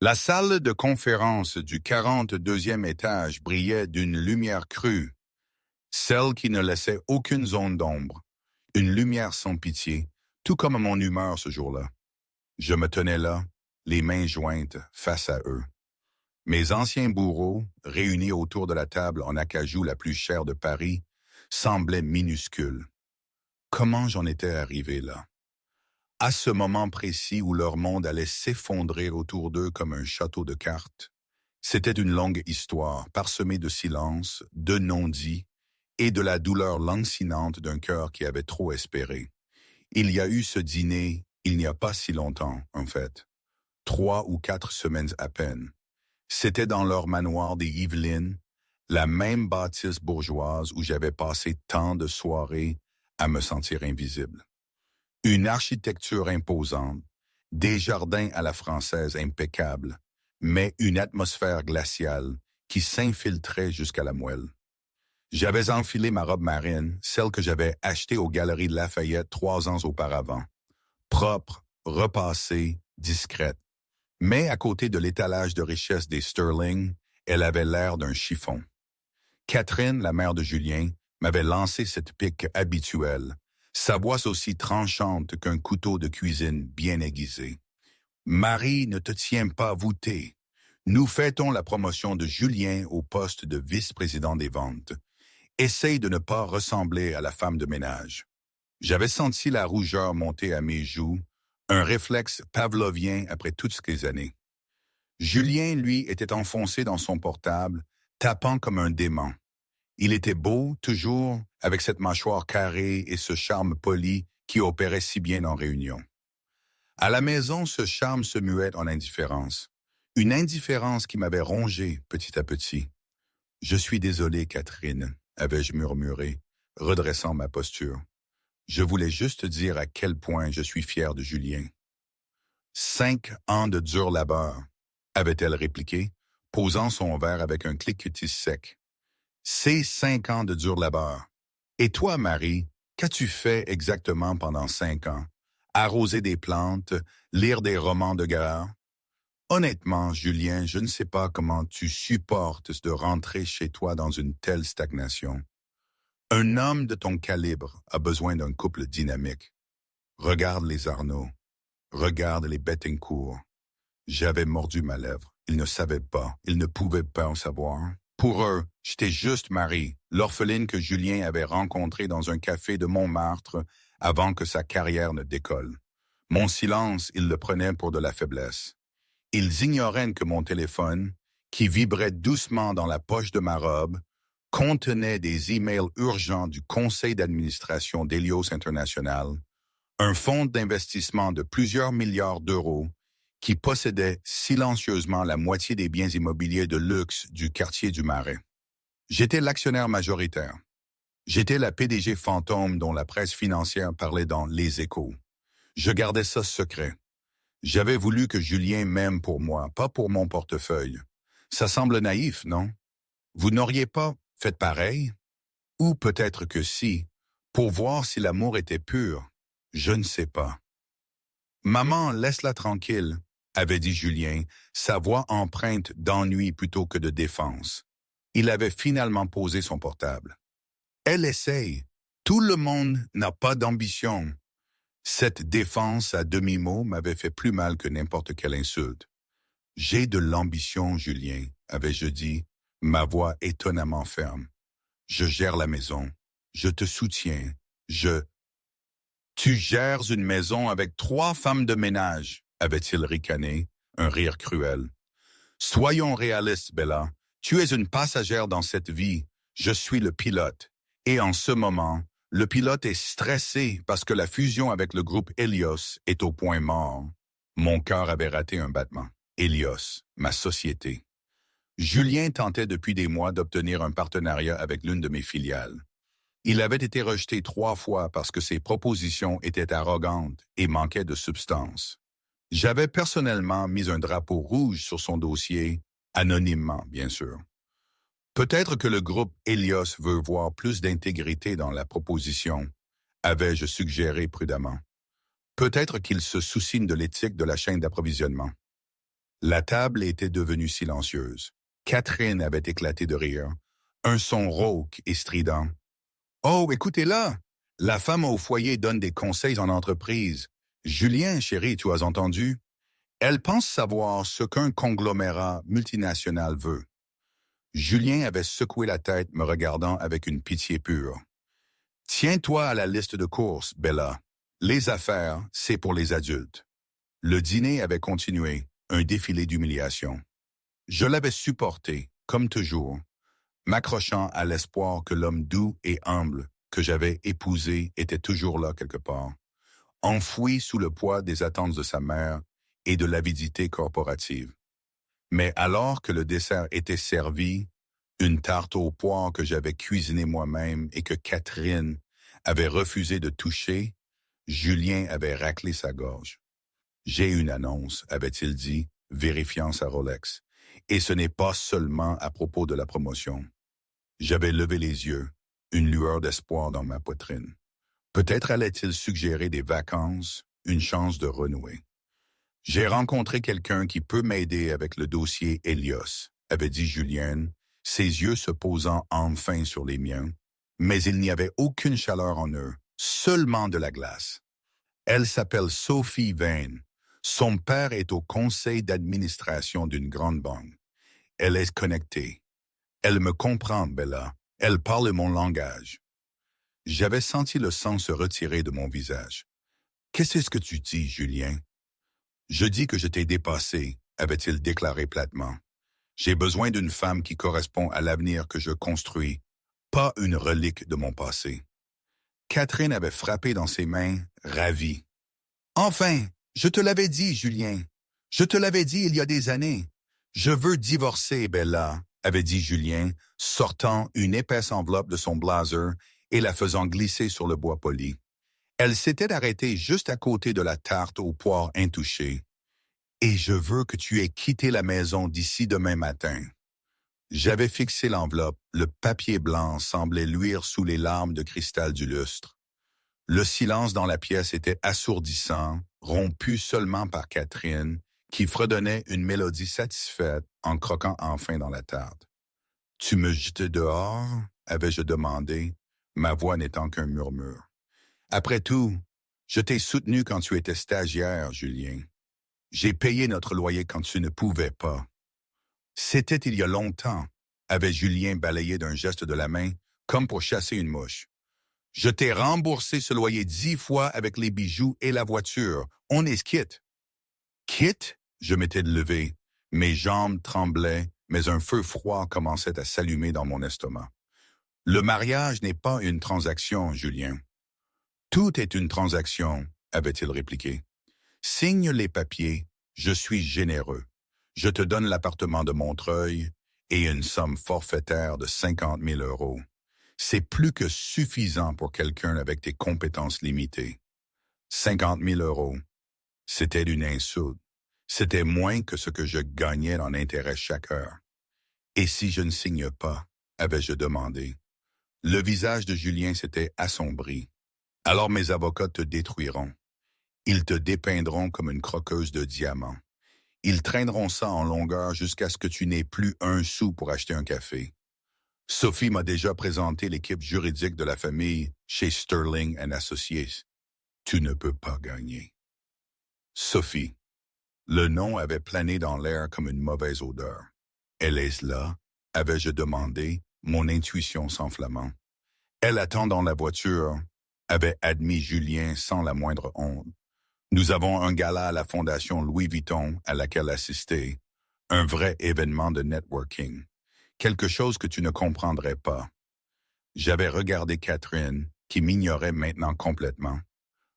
La salle de conférence du 42e étage brillait d'une lumière crue, celle qui ne laissait aucune zone d'ombre, une lumière sans pitié, tout comme mon humeur ce jour-là. Je me tenais là, les mains jointes face à eux. Mes anciens bourreaux, réunis autour de la table en acajou la plus chère de Paris, semblaient minuscules. Comment j'en étais arrivé là? À ce moment précis où leur monde allait s'effondrer autour d'eux comme un château de cartes, c'était une longue histoire parsemée de silence, de non-dits et de la douleur lancinante d'un cœur qui avait trop espéré. Il y a eu ce dîner il n'y a pas si longtemps, en fait. 3 ou 4 semaines à peine. C'était dans leur manoir des Yvelines, la même bâtisse bourgeoise où j'avais passé tant de soirées à me sentir invisible. Une architecture imposante, des jardins à la française impeccables, mais une atmosphère glaciale qui s'infiltrait jusqu'à la moelle. J'avais enfilé ma robe marine, celle que j'avais achetée aux Galeries de Lafayette 3 ans auparavant. Propre, repassée, discrète. Mais à côté de l'étalage de richesse des Sterling, elle avait l'air d'un chiffon. Catherine, la mère de Julien, m'avait lancé cette pique habituelle, sa voix aussi tranchante qu'un couteau de cuisine bien aiguisé. « Marie ne te tient pas voûtée. Nous fêtons la promotion de Julien au poste de vice-président des ventes. Essaye de ne pas ressembler à la femme de ménage. » J'avais senti la rougeur monter à mes joues, un réflexe pavlovien après toutes ces années. Julien, lui, était enfoncé dans son portable, tapant comme un démon. Il était beau, toujours, avec cette mâchoire carrée et ce charme poli qui opérait si bien en réunion. À la maison, ce charme se muait en indifférence. Une indifférence qui m'avait rongé petit à petit. « Je suis désolé, Catherine », avais-je murmuré, redressant ma posture. Je voulais juste dire à quel point je suis fier de Julien. « 5 ans de dur labeur », avait-elle répliqué, posant son verre avec un cliquetis sec. « C'est 5 ans de dur labeur. Et toi, Marie, qu'as-tu fait exactement pendant 5 ans? Arroser des plantes, lire des romans de guerre? Honnêtement, Julien, je ne sais pas comment tu supportes de rentrer chez toi dans une telle stagnation. Un homme de ton calibre a besoin d'un couple dynamique. Regarde les Arnaud. Regarde les Bettencourt. » J'avais mordu ma lèvre. Ils ne savaient pas. Ils ne pouvaient pas en savoir. Pour eux, j'étais juste Marie, l'orpheline que Julien avait rencontrée dans un café de Montmartre avant que sa carrière ne décolle. Mon silence, ils le prenaient pour de la faiblesse. Ils ignoraient que mon téléphone, qui vibrait doucement dans la poche de ma robe, contenait des emails urgents du conseil d'administration d'Helios International, un fonds d'investissement de plusieurs milliards d'euros qui possédait silencieusement la moitié des biens immobiliers de luxe du quartier du Marais. J'étais l'actionnaire majoritaire. J'étais la PDG fantôme dont la presse financière parlait dans Les Échos. Je gardais ça secret. J'avais voulu que Julien m'aime pour moi, pas pour mon portefeuille. Ça semble naïf, non? Vous n'auriez pas fait pareil? Ou peut-être que si, pour voir si l'amour était pur, je ne sais pas. « Maman, laisse-la tranquille », avait dit Julien, sa voix empreinte d'ennui plutôt que de défense. Il avait finalement posé son portable. « Elle essaye. Tout le monde n'a pas d'ambition. » Cette défense à demi-mot m'avait fait plus mal que n'importe quelle insulte. « J'ai de l'ambition, Julien », avais-je dit, ma voix étonnamment ferme. « Je gère la maison. Je te soutiens. Tu gères une maison avec 3 femmes de ménage, avait-il ricané, un rire cruel. Soyons réalistes, Bella. Tu es une passagère dans cette vie. Je suis le pilote. Et en ce moment, le pilote est stressé parce que la fusion avec le groupe Helios est au point mort. Mon cœur avait raté un battement. Helios, ma société. Julien tentait depuis des mois d'obtenir un partenariat avec l'une de mes filiales. Il avait été rejeté 3 fois parce que ses propositions étaient arrogantes et manquaient de substance. J'avais personnellement mis un drapeau rouge sur son dossier, anonymement, bien sûr. Peut-être que le groupe Helios veut voir plus d'intégrité dans la proposition, avais-je suggéré prudemment. Peut-être qu'il se soucie de l'éthique de la chaîne d'approvisionnement. La table était devenue silencieuse. Catherine avait éclaté de rire. Un son rauque et strident. Oh, écoutez-la! La femme au foyer donne des conseils en entreprise. Julien, chérie, tu as entendu? Elle pense savoir ce qu'un conglomérat multinational veut. Julien avait secoué la tête, me regardant avec une pitié pure. Tiens-toi à la liste de courses, Bella. Les affaires, c'est pour les adultes. Le dîner avait continué, un défilé d'humiliation. Je l'avais supporté, comme toujours, m'accrochant à l'espoir que l'homme doux et humble que j'avais épousé était toujours là quelque part, enfoui sous le poids des attentes de sa mère et de l'avidité corporative. Mais alors que le dessert était servi, une tarte aux poires que j'avais cuisinée moi-même et que Catherine avait refusé de toucher, Julien avait raclé sa gorge. J'ai une annonce, avait-il dit, vérifiant sa Rolex. Et ce n'est pas seulement à propos de la promotion. J'avais levé les yeux, une lueur d'espoir dans ma poitrine. Peut-être allait-il suggérer des vacances, une chance de renouer. J'ai rencontré quelqu'un qui peut m'aider avec le dossier Elios, avait dit Julienne, ses yeux se posant enfin sur les miens, mais il n'y avait aucune chaleur en eux, seulement de la glace. Elle s'appelle Sophie Vane. Son père est au conseil d'administration d'une grande banque. Elle est connectée. Elle me comprend, Bella. Elle parle mon langage. J'avais senti le sang se retirer de mon visage. Qu'est-ce que tu dis, Julien? Je dis que je t'ai dépassé, avait-il déclaré platement. J'ai besoin d'une femme qui correspond à l'avenir que je construis, pas une relique de mon passé. Catherine avait frappé dans ses mains, ravie. Enfin, je te l'avais dit, Julien. Je te l'avais dit il y a des années. Je veux divorcer, Bella, avait dit Julien, sortant une épaisse enveloppe de son blazer et la faisant glisser sur le bois poli. Elle s'était arrêtée juste à côté de la tarte aux poires intouchée. Et je veux que tu aies quitté la maison d'ici demain matin. J'avais fixé l'enveloppe, le papier blanc semblait luire sous les larmes de cristal du lustre. Le silence dans la pièce était assourdissant, rompu seulement par Catherine, qui fredonnait une mélodie satisfaite en croquant enfin dans la tarte. « Tu me jetais dehors ?» avais-je demandé, ma voix n'étant qu'un murmure. « Après tout, je t'ai soutenu quand tu étais stagiaire, Julien. J'ai payé notre loyer quand tu ne pouvais pas. » C'était il y a longtemps, avait Julien balayé d'un geste de la main, comme pour chasser une mouche. Je t'ai remboursé ce loyer 10 fois avec les bijoux et la voiture. On est quitte. Quitte? Je m'étais levé. Mes jambes tremblaient, mais un feu froid commençait à s'allumer dans mon estomac. Le mariage n'est pas une transaction, Julien. Tout est une transaction, avait-il répliqué. Signe les papiers, je suis généreux. Je te donne l'appartement de Montreuil et une somme forfaitaire de 50 000 €. C'est plus que suffisant pour quelqu'un avec tes compétences limitées. 50 000 €, c'était une insulte. C'était moins que ce que je gagnais en intérêt chaque heure. Et si je ne signe pas, avais-je demandé. Le visage de Julien s'était assombri. Alors mes avocats te détruiront. Ils te dépeindront comme une croqueuse de diamants. Ils traîneront ça en longueur jusqu'à ce que tu n'aies plus un sou pour acheter un café. Sophie m'a déjà présenté l'équipe juridique de la famille chez Sterling & Associates. Tu ne peux pas gagner. Sophie. Le nom avait plané dans l'air comme une mauvaise odeur. Elle est là, avais-je demandé, mon intuition s'enflammant. Elle attend dans la voiture, avait admis Julien sans la moindre honte. Nous avons un gala à la Fondation Louis Vuitton à laquelle assister. Un vrai événement de networking. Quelque chose que tu ne comprendrais pas. J'avais regardé Catherine, qui m'ignorait maintenant complètement,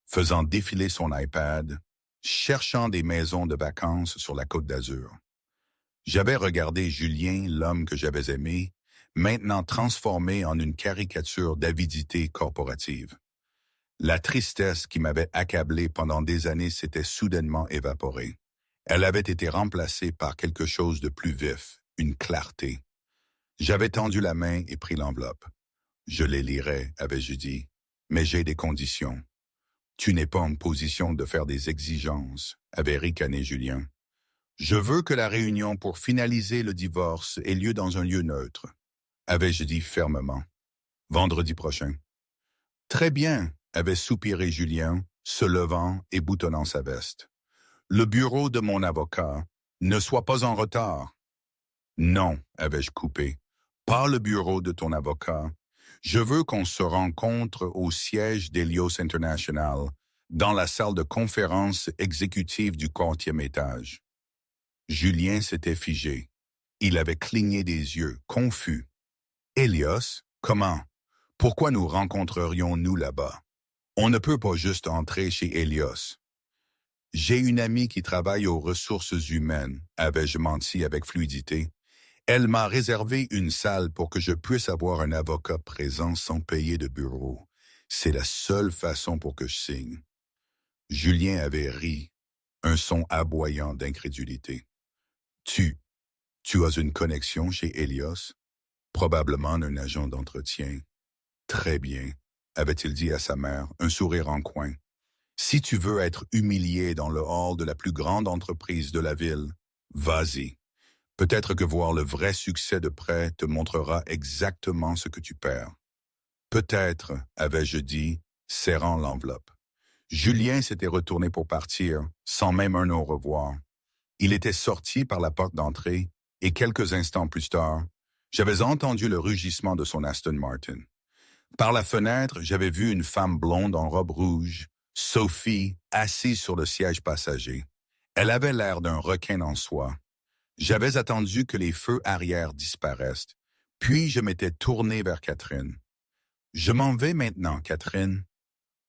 faisant défiler son iPad, cherchant des maisons de vacances sur la Côte d'Azur. J'avais regardé Julien, l'homme que j'avais aimé, maintenant transformé en une caricature d'avidité corporative. La tristesse qui m'avait accablé pendant des années s'était soudainement évaporée. Elle avait été remplacée par quelque chose de plus vif, une clarté. J'avais tendu la main et pris l'enveloppe. Je les lirai, avais-je dit, mais j'ai des conditions. Tu n'es pas en position de faire des exigences, avait ricané Julien. Je veux que la réunion pour finaliser le divorce ait lieu dans un lieu neutre, avais-je dit fermement. Vendredi prochain. Très bien, avait soupiré Julien, se levant et boutonnant sa veste. Le bureau de mon avocat, ne sois pas en retard. Non, avais-je coupé, pas le bureau de ton avocat. Je veux qu'on se rencontre au siège d'Helios International, dans la salle de conférence exécutive du 4e étage. Julien s'était figé. Il avait cligné des yeux, confus. Helios, comment? Pourquoi nous rencontrerions-nous là-bas? On ne peut pas juste entrer chez Helios. J'ai une amie qui travaille aux ressources humaines, avais-je menti avec fluidité. Elle m'a réservé une salle pour que je puisse avoir un avocat présent sans payer de bureau. C'est la seule façon pour que je signe. Julien avait ri, un son aboyant d'incrédulité. Tu as une connexion chez Helios? Probablement un agent d'entretien. Très bien, avait-il dit à sa mère, un sourire en coin. Si tu veux être humilié dans le hall de la plus grande entreprise de la ville, vas-y. Peut-être que voir le vrai succès de près te montrera exactement ce que tu perds. Peut-être, avais-je dit, serrant l'enveloppe. Julien s'était retourné pour partir, sans même un au revoir. Il était sorti par la porte d'entrée, et quelques instants plus tard, j'avais entendu le rugissement de son Aston Martin. Par la fenêtre, j'avais vu une femme blonde en robe rouge, Sophie, assise sur le siège passager. Elle avait l'air d'un requin en soie. J'avais attendu que les feux arrière disparaissent, puis je m'étais tourné vers Catherine. « Je m'en vais maintenant, Catherine. »«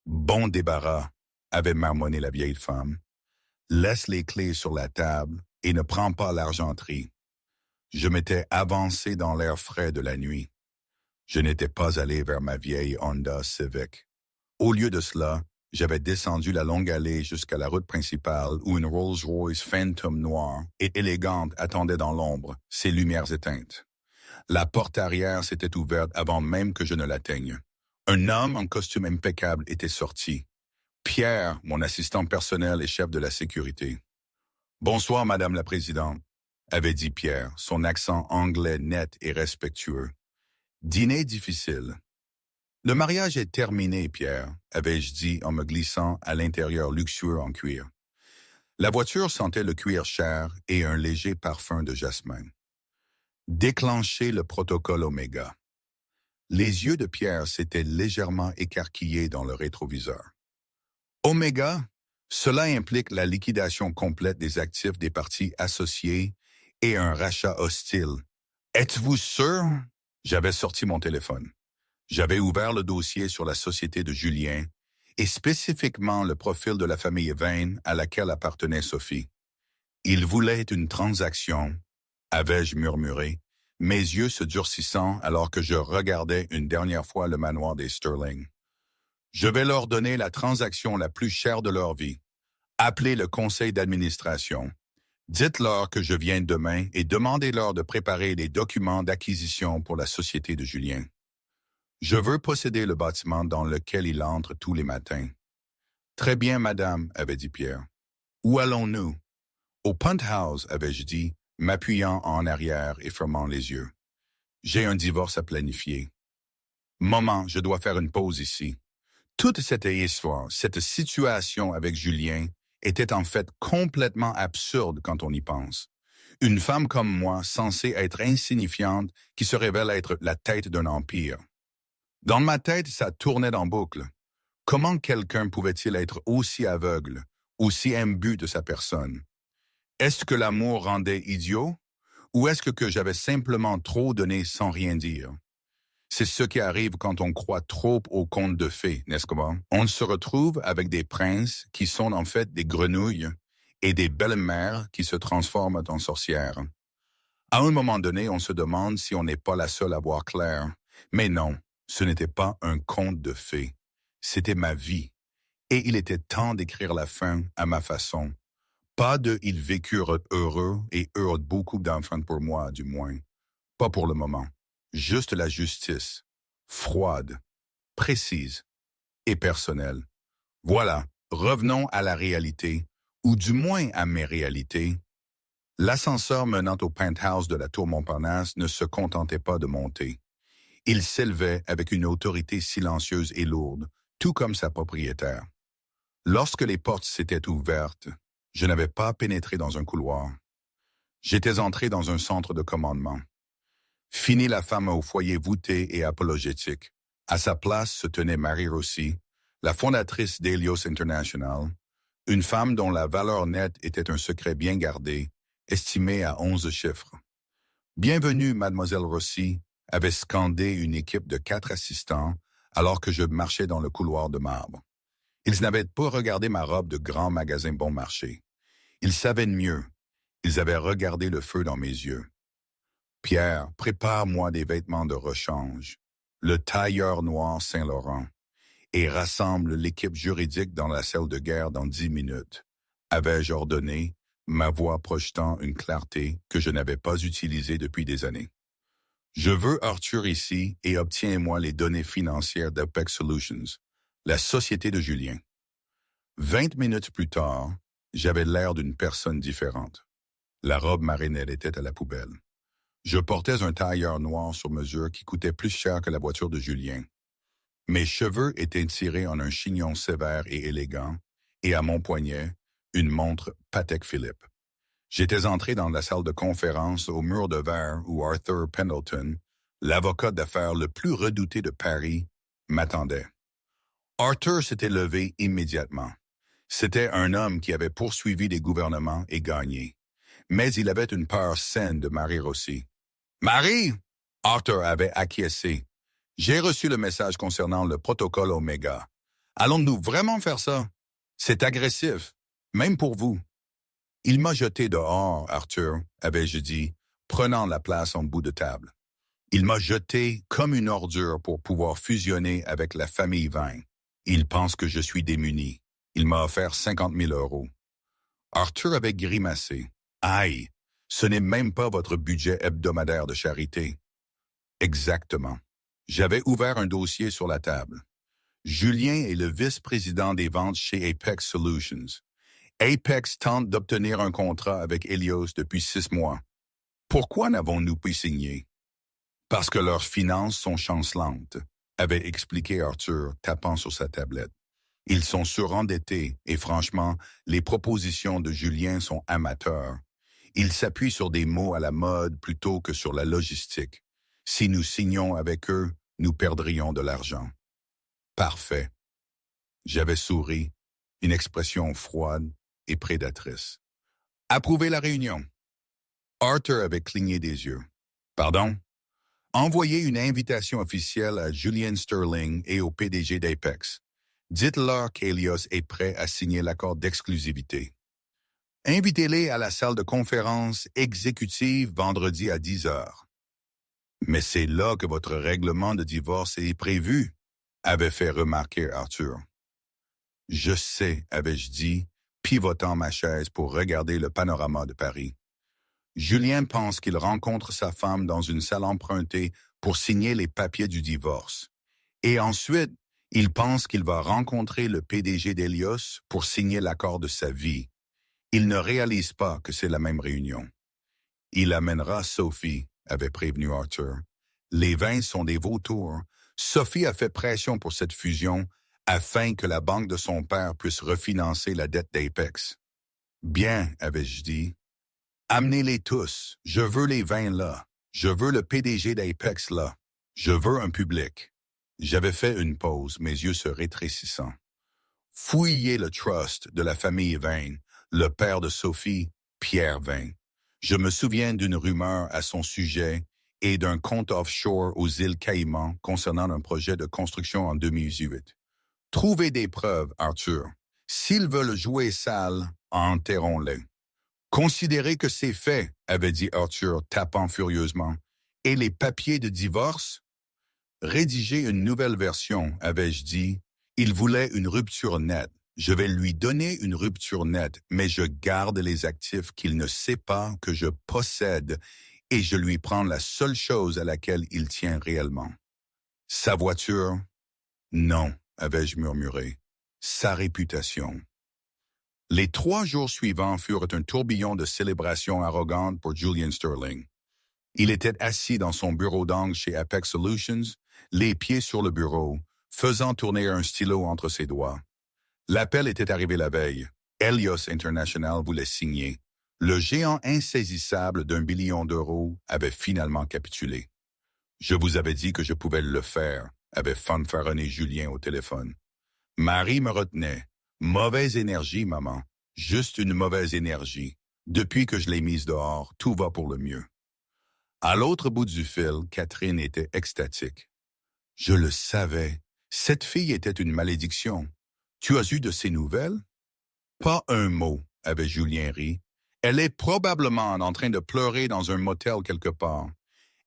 Bon débarras, » avait marmonné la vieille femme. « Laisse les clés sur la table et ne prends pas l'argenterie. » Je m'étais avancé dans l'air frais de la nuit. Je n'étais pas allé vers ma vieille Honda Civic. Au lieu de cela, j'avais descendu la longue allée jusqu'à la route principale où une Rolls-Royce Phantom noire et élégante attendait dans l'ombre, ses lumières éteintes. La porte arrière s'était ouverte avant même que je ne l'atteigne. Un homme en costume impeccable était sorti. Pierre, mon assistant personnel et chef de la sécurité. « Bonsoir, Madame la Présidente », avait dit Pierre, son accent anglais net et respectueux. « Dîner difficile. » « Le mariage est terminé, Pierre, avais-je dit en me glissant à l'intérieur luxueux en cuir. La voiture sentait le cuir cher et un léger parfum de jasmin. Déclencher le protocole Oméga. Les yeux de Pierre s'étaient légèrement écarquillés dans le rétroviseur. Oméga, cela implique la liquidation complète des actifs des parties associées et un rachat hostile. Êtes-vous sûr? J'avais sorti mon téléphone. J'avais ouvert le dossier sur la société de Julien et spécifiquement le profil de la famille Vane à laquelle appartenait Sophie. Il voulait une transaction, avais-je murmuré, mes yeux se durcissant alors que je regardais une dernière fois le manoir des Sterling. Je vais leur donner la transaction la plus chère de leur vie. Appelez le conseil d'administration. Dites-leur que je viens demain et demandez-leur de préparer les documents d'acquisition pour la société de Julien. Je veux posséder le bâtiment dans lequel il entre tous les matins. Très bien, madame, avait dit Pierre. Où allons-nous? Au Punt House, avais-je dit, m'appuyant en arrière et fermant les yeux. J'ai un divorce à planifier. Moment, je dois faire une pause ici. Toute cette histoire, cette situation avec Julien était en fait complètement absurde quand on y pense. Une femme comme moi, censée être insignifiante, qui se révèle être la tête d'un empire. Dans ma tête, ça tournait en boucle. Comment quelqu'un pouvait-il être aussi aveugle, aussi imbu de sa personne? Est-ce que l'amour rendait idiot? Ou est-ce que j'avais simplement trop donné sans rien dire? C'est ce qui arrive quand on croit trop aux contes de fées, n'est-ce pas? On se retrouve avec des princes qui sont en fait des grenouilles et des belles-mères qui se transforment en sorcières. À un moment donné, on se demande si on n'est pas la seule à voir clair. Mais non. Ce n'était pas un conte de fées, c'était ma vie. Et il était temps d'écrire la fin à ma façon. Pas de « ils vécurent heureux et eurent beaucoup d'enfants pour moi », du moins. Pas pour le moment. Juste la justice. Froide, précise et personnelle. Voilà, revenons à la réalité, ou du moins à mes réalités. L'ascenseur menant au penthouse de la tour Montparnasse ne se contentait pas de monter. Il s'élevait avec une autorité silencieuse et lourde, tout comme sa propriétaire. Lorsque les portes s'étaient ouvertes, je n'avais pas pénétré dans un couloir. J'étais entré dans un centre de commandement. Fini la femme au foyer voûté et apologétique. À sa place se tenait Marie Rossi, la fondatrice d'Helios International, une femme dont la valeur nette était un secret bien gardé, estimé à 11 chiffres. Bienvenue, mademoiselle Rossi, avait scandé une équipe de 4 assistants alors que je marchais dans le couloir de marbre. Ils n'avaient pas regardé ma robe de grand magasin bon marché. Ils savaient de mieux. Ils avaient regardé le feu dans mes yeux. Pierre, prépare-moi des vêtements de rechange, le tailleur noir Saint-Laurent, et rassemble l'équipe juridique dans la salle de guerre dans 10 minutes, avais-je ordonné, ma voix projetant une clarté que je n'avais pas utilisée depuis des années. Je veux Arthur ici et obtiens-moi les données financières d'Apex Solutions, la société de Julien. 20 minutes plus tard, j'avais l'air d'une personne différente. La robe marinelle était à la poubelle. Je portais un tailleur noir sur mesure qui coûtait plus cher que la voiture de Julien. Mes cheveux étaient tirés en un chignon sévère et élégant, et à mon poignet, une montre Patek Philippe. J'étais entré dans la salle de conférence au mur de verre où Arthur Pendleton, l'avocat d'affaires le plus redouté de Paris, m'attendait. Arthur s'était levé immédiatement. C'était un homme qui avait poursuivi les gouvernements et gagné. Mais il avait une peur saine de Marie Rossi. « Marie! » Arthur avait acquiescé. « J'ai reçu le message concernant le protocole Oméga. Allons-nous vraiment faire ça? C'est agressif, même pour vous. » Il m'a jeté dehors, Arthur, avais-je dit, prenant la place en bout de table. Il m'a jeté comme une ordure pour pouvoir fusionner avec la famille Vin. Il pense que je suis démuni. Il m'a offert 50 000 €. Arthur avait grimacé. Aïe, ce n'est même pas votre budget hebdomadaire de charité. Exactement. J'avais ouvert un dossier sur la table. Julien est le vice-président des ventes chez Apex Solutions. Apex tente d'obtenir un contrat avec Helios depuis 6 mois. Pourquoi n'avons-nous pu signer? Parce que leurs finances sont chancelantes, avait expliqué Arthur, tapant sur sa tablette. Ils sont surendettés et franchement, les propositions de Julien sont amateurs. Il s'appuie sur des mots à la mode plutôt que sur la logistique. Si nous signons avec eux, nous perdrions de l'argent. Parfait. J'avais souri, une expression froide et prédatrice. Approuvez la réunion. Arthur avait cligné des yeux. Pardon? Envoyez une invitation officielle à Julian Sterling et au PDG d'Apex. Dites-leur qu'Helios est prêt à signer l'accord d'exclusivité. Invitez-les à la salle de conférence exécutive vendredi à 10 heures. Mais c'est là que votre règlement de divorce est prévu, avait fait remarquer Arthur. Je sais, avais-je dit, pivotant ma chaise pour regarder le panorama de Paris. Julien pense qu'il rencontre sa femme dans une salle empruntée pour signer les papiers du divorce. Et ensuite, il pense qu'il va rencontrer le PDG d'Helios pour signer l'accord de sa vie. Il ne réalise pas que c'est la même réunion. Il amènera Sophie, avait prévenu Arthur. Les vins sont des vautours. Sophie a fait pression pour cette fusion afin que la banque de son père puisse refinancer la dette d'Apex. Bien, avais-je dit. Amenez-les tous. Je veux les vins là. Je veux le PDG d'Apex là. Je veux un public. J'avais fait une pause, mes yeux se rétrécissant. Fouillez le trust de la famille Vin, le père de Sophie, Pierre Vin. Je me souviens d'une rumeur à son sujet et d'un compte offshore aux îles Caïmans concernant un projet de construction en 2018. Trouvez des preuves, Arthur. S'ils veulent jouer sale, enterrons-les. Considérez que c'est fait, avait dit Arthur, tapant furieusement. Et les papiers de divorce? Rédiger une nouvelle version, avais-je dit. Il voulait une rupture nette. Je vais lui donner une rupture nette, mais je garde les actifs qu'il ne sait pas que je possède et je lui prends la seule chose à laquelle il tient réellement. Sa voiture? Non, avais-je murmuré. Sa réputation. Les 3 jours suivants furent un tourbillon de célébrations arrogantes pour Julian Sterling. Il était assis dans son bureau d'angle chez Apex Solutions, les pieds sur le bureau, faisant tourner un stylo entre ses doigts. L'appel était arrivé la veille. Helios International voulait signer. Le géant insaisissable d'1 billion d'euros avait finalement capitulé. Je vous avais dit que je pouvais le faire, avait fanfaronné Julien au téléphone. Marie me retenait. Mauvaise énergie, maman. Juste une mauvaise énergie. Depuis que je l'ai mise dehors, tout va pour le mieux. À l'autre bout du fil, Catherine était extatique. Je le savais. Cette fille était une malédiction. Tu as eu de ses nouvelles? Pas un mot, avait Julien ri. Elle est probablement en train de pleurer dans un motel quelque part.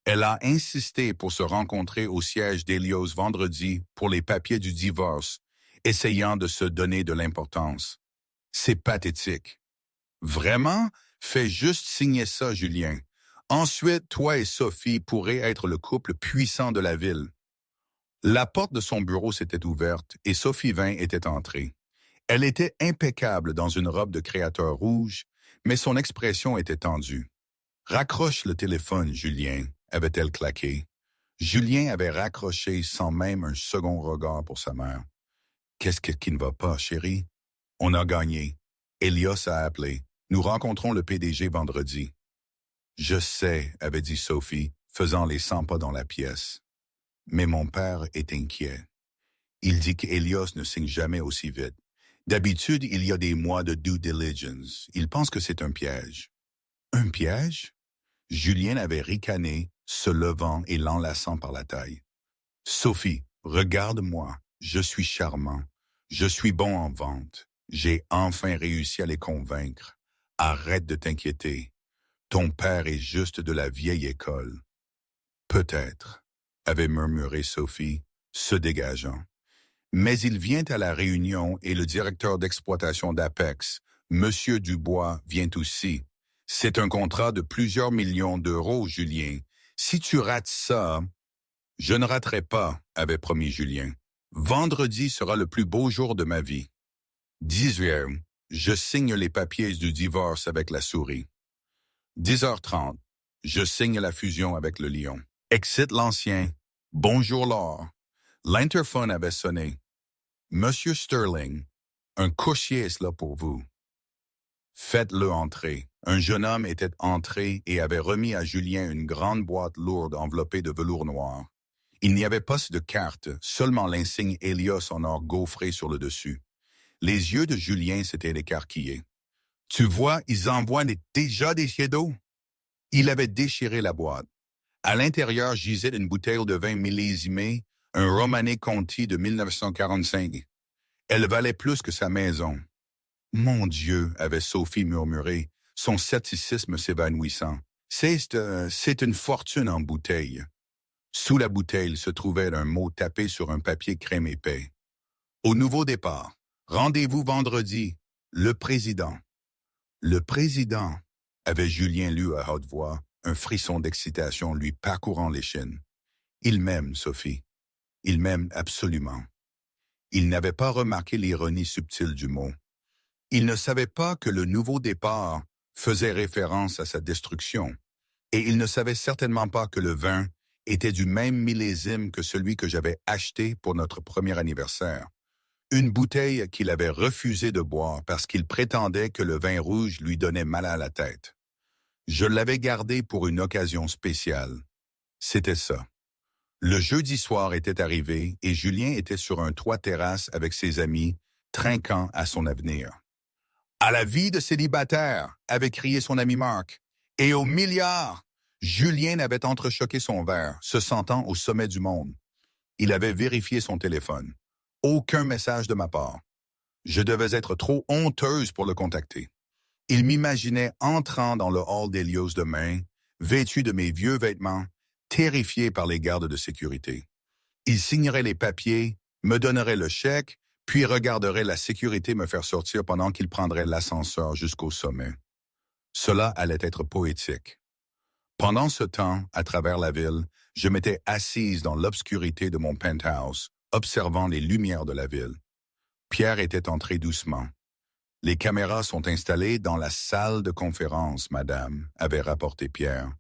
Elle a insisté pour se rencontrer au siège d'Helios vendredi pour les papiers du divorce, essayant de se donner de l'importance. C'est pathétique. Vraiment? Fais juste signer ça, Julien. Ensuite, toi et Sophie pourraient être le couple puissant de la ville. La porte de son bureau s'était ouverte et Sophie Vin était entrée. Elle était impeccable dans une robe de créateur rouge, mais son expression était tendue. « Raccroche le téléphone, Julien », avait-elle claqué. Julien avait raccroché sans même un second regard pour sa mère. « Qu'est-ce qui ne va pas, chérie? »« On a gagné. Helios a appelé. Nous rencontrons le PDG vendredi. »« Je sais, » avait dit Sophie, faisant les 100 pas dans la pièce. « Mais mon père est inquiet. Il dit qu'Helios ne signe jamais aussi vite. D'habitude, il y a des mois de due diligence. Il pense que c'est un piège. » « Un piège? » Julien avait ricané, se levant et l'enlaçant par la taille. « Sophie, regarde-moi. Je suis charmant. Je suis bon en vente. J'ai enfin réussi à les convaincre. Arrête de t'inquiéter. Ton père est juste de la vieille école. »« Peut-être, » avait murmuré Sophie, se dégageant. Mais il vient à la réunion et le directeur d'exploitation d'Apex, M. Dubois, vient aussi. C'est un contrat de plusieurs millions d'euros, Julien. Si tu rates ça... Je ne raterai pas, avait promis Julien. Vendredi sera le plus beau jour de ma vie. 10h, je signe les papiers du divorce avec la souris. 10h30, je signe la fusion avec le lion. Excite l'ancien. Bonjour Laure. L'interphone avait sonné. Monsieur Sterling, un coursier est là pour vous. Faites-le entrer. Un jeune homme était entré et avait remis à Julien une grande boîte lourde enveloppée de velours noir. Il n'y avait pas de carte, seulement l'insigne Helios en or gaufré sur le dessus. Les yeux de Julien s'étaient écarquillés. « Tu vois, ils envoient déjà des jets d'eau. » Il avait déchiré la boîte. À l'intérieur gisait une bouteille de vin millésimé, un Romanée Conti de 1945. Elle valait plus que sa maison. « Mon Dieu » avait Sophie murmuré, son scepticisme s'évanouissant. « C'est une fortune en bouteille. » Sous la bouteille se trouvait un mot tapé sur un papier crème épais. « Au nouveau départ. Rendez-vous vendredi. Le président. » Le président, avait Julien lu à haute voix, un frisson d'excitation lui parcourant l'échine. Il m'aime, Sophie. Il m'aime absolument. Il n'avait pas remarqué l'ironie subtile du mot. Il ne savait pas que le nouveau départ faisait référence à sa destruction, et il ne savait certainement pas que le vin était du même millésime que celui que j'avais acheté pour notre premier anniversaire. Une bouteille qu'il avait refusé de boire parce qu'il prétendait que le vin rouge lui donnait mal à la tête. Je l'avais gardé pour une occasion spéciale. C'était ça. Le jeudi soir était arrivé et Julien était sur un toit terrasse avec ses amis, trinquant à son avenir. « À la vie de célibataire !» avait crié son ami Marc. « Et au milliard !» Julien avait entrechoqué son verre, se sentant au sommet du monde. Il avait vérifié son téléphone. Aucun message de ma part. Je devais être trop honteuse pour le contacter. Il m'imaginait entrant dans le hall d'Helios demain, vêtu de mes vieux vêtements, terrifié par les gardes de sécurité. Il signerait les papiers, me donnerait le chèque, puis regarderait la sécurité me faire sortir pendant qu'il prendrait l'ascenseur jusqu'au sommet. Cela allait être poétique. Pendant ce temps, à travers la ville, je m'étais assise dans l'obscurité de mon penthouse, observant les lumières de la ville. Pierre était entré doucement. Les caméras sont installées dans la salle de conférence, madame, avait rapporté Pierre.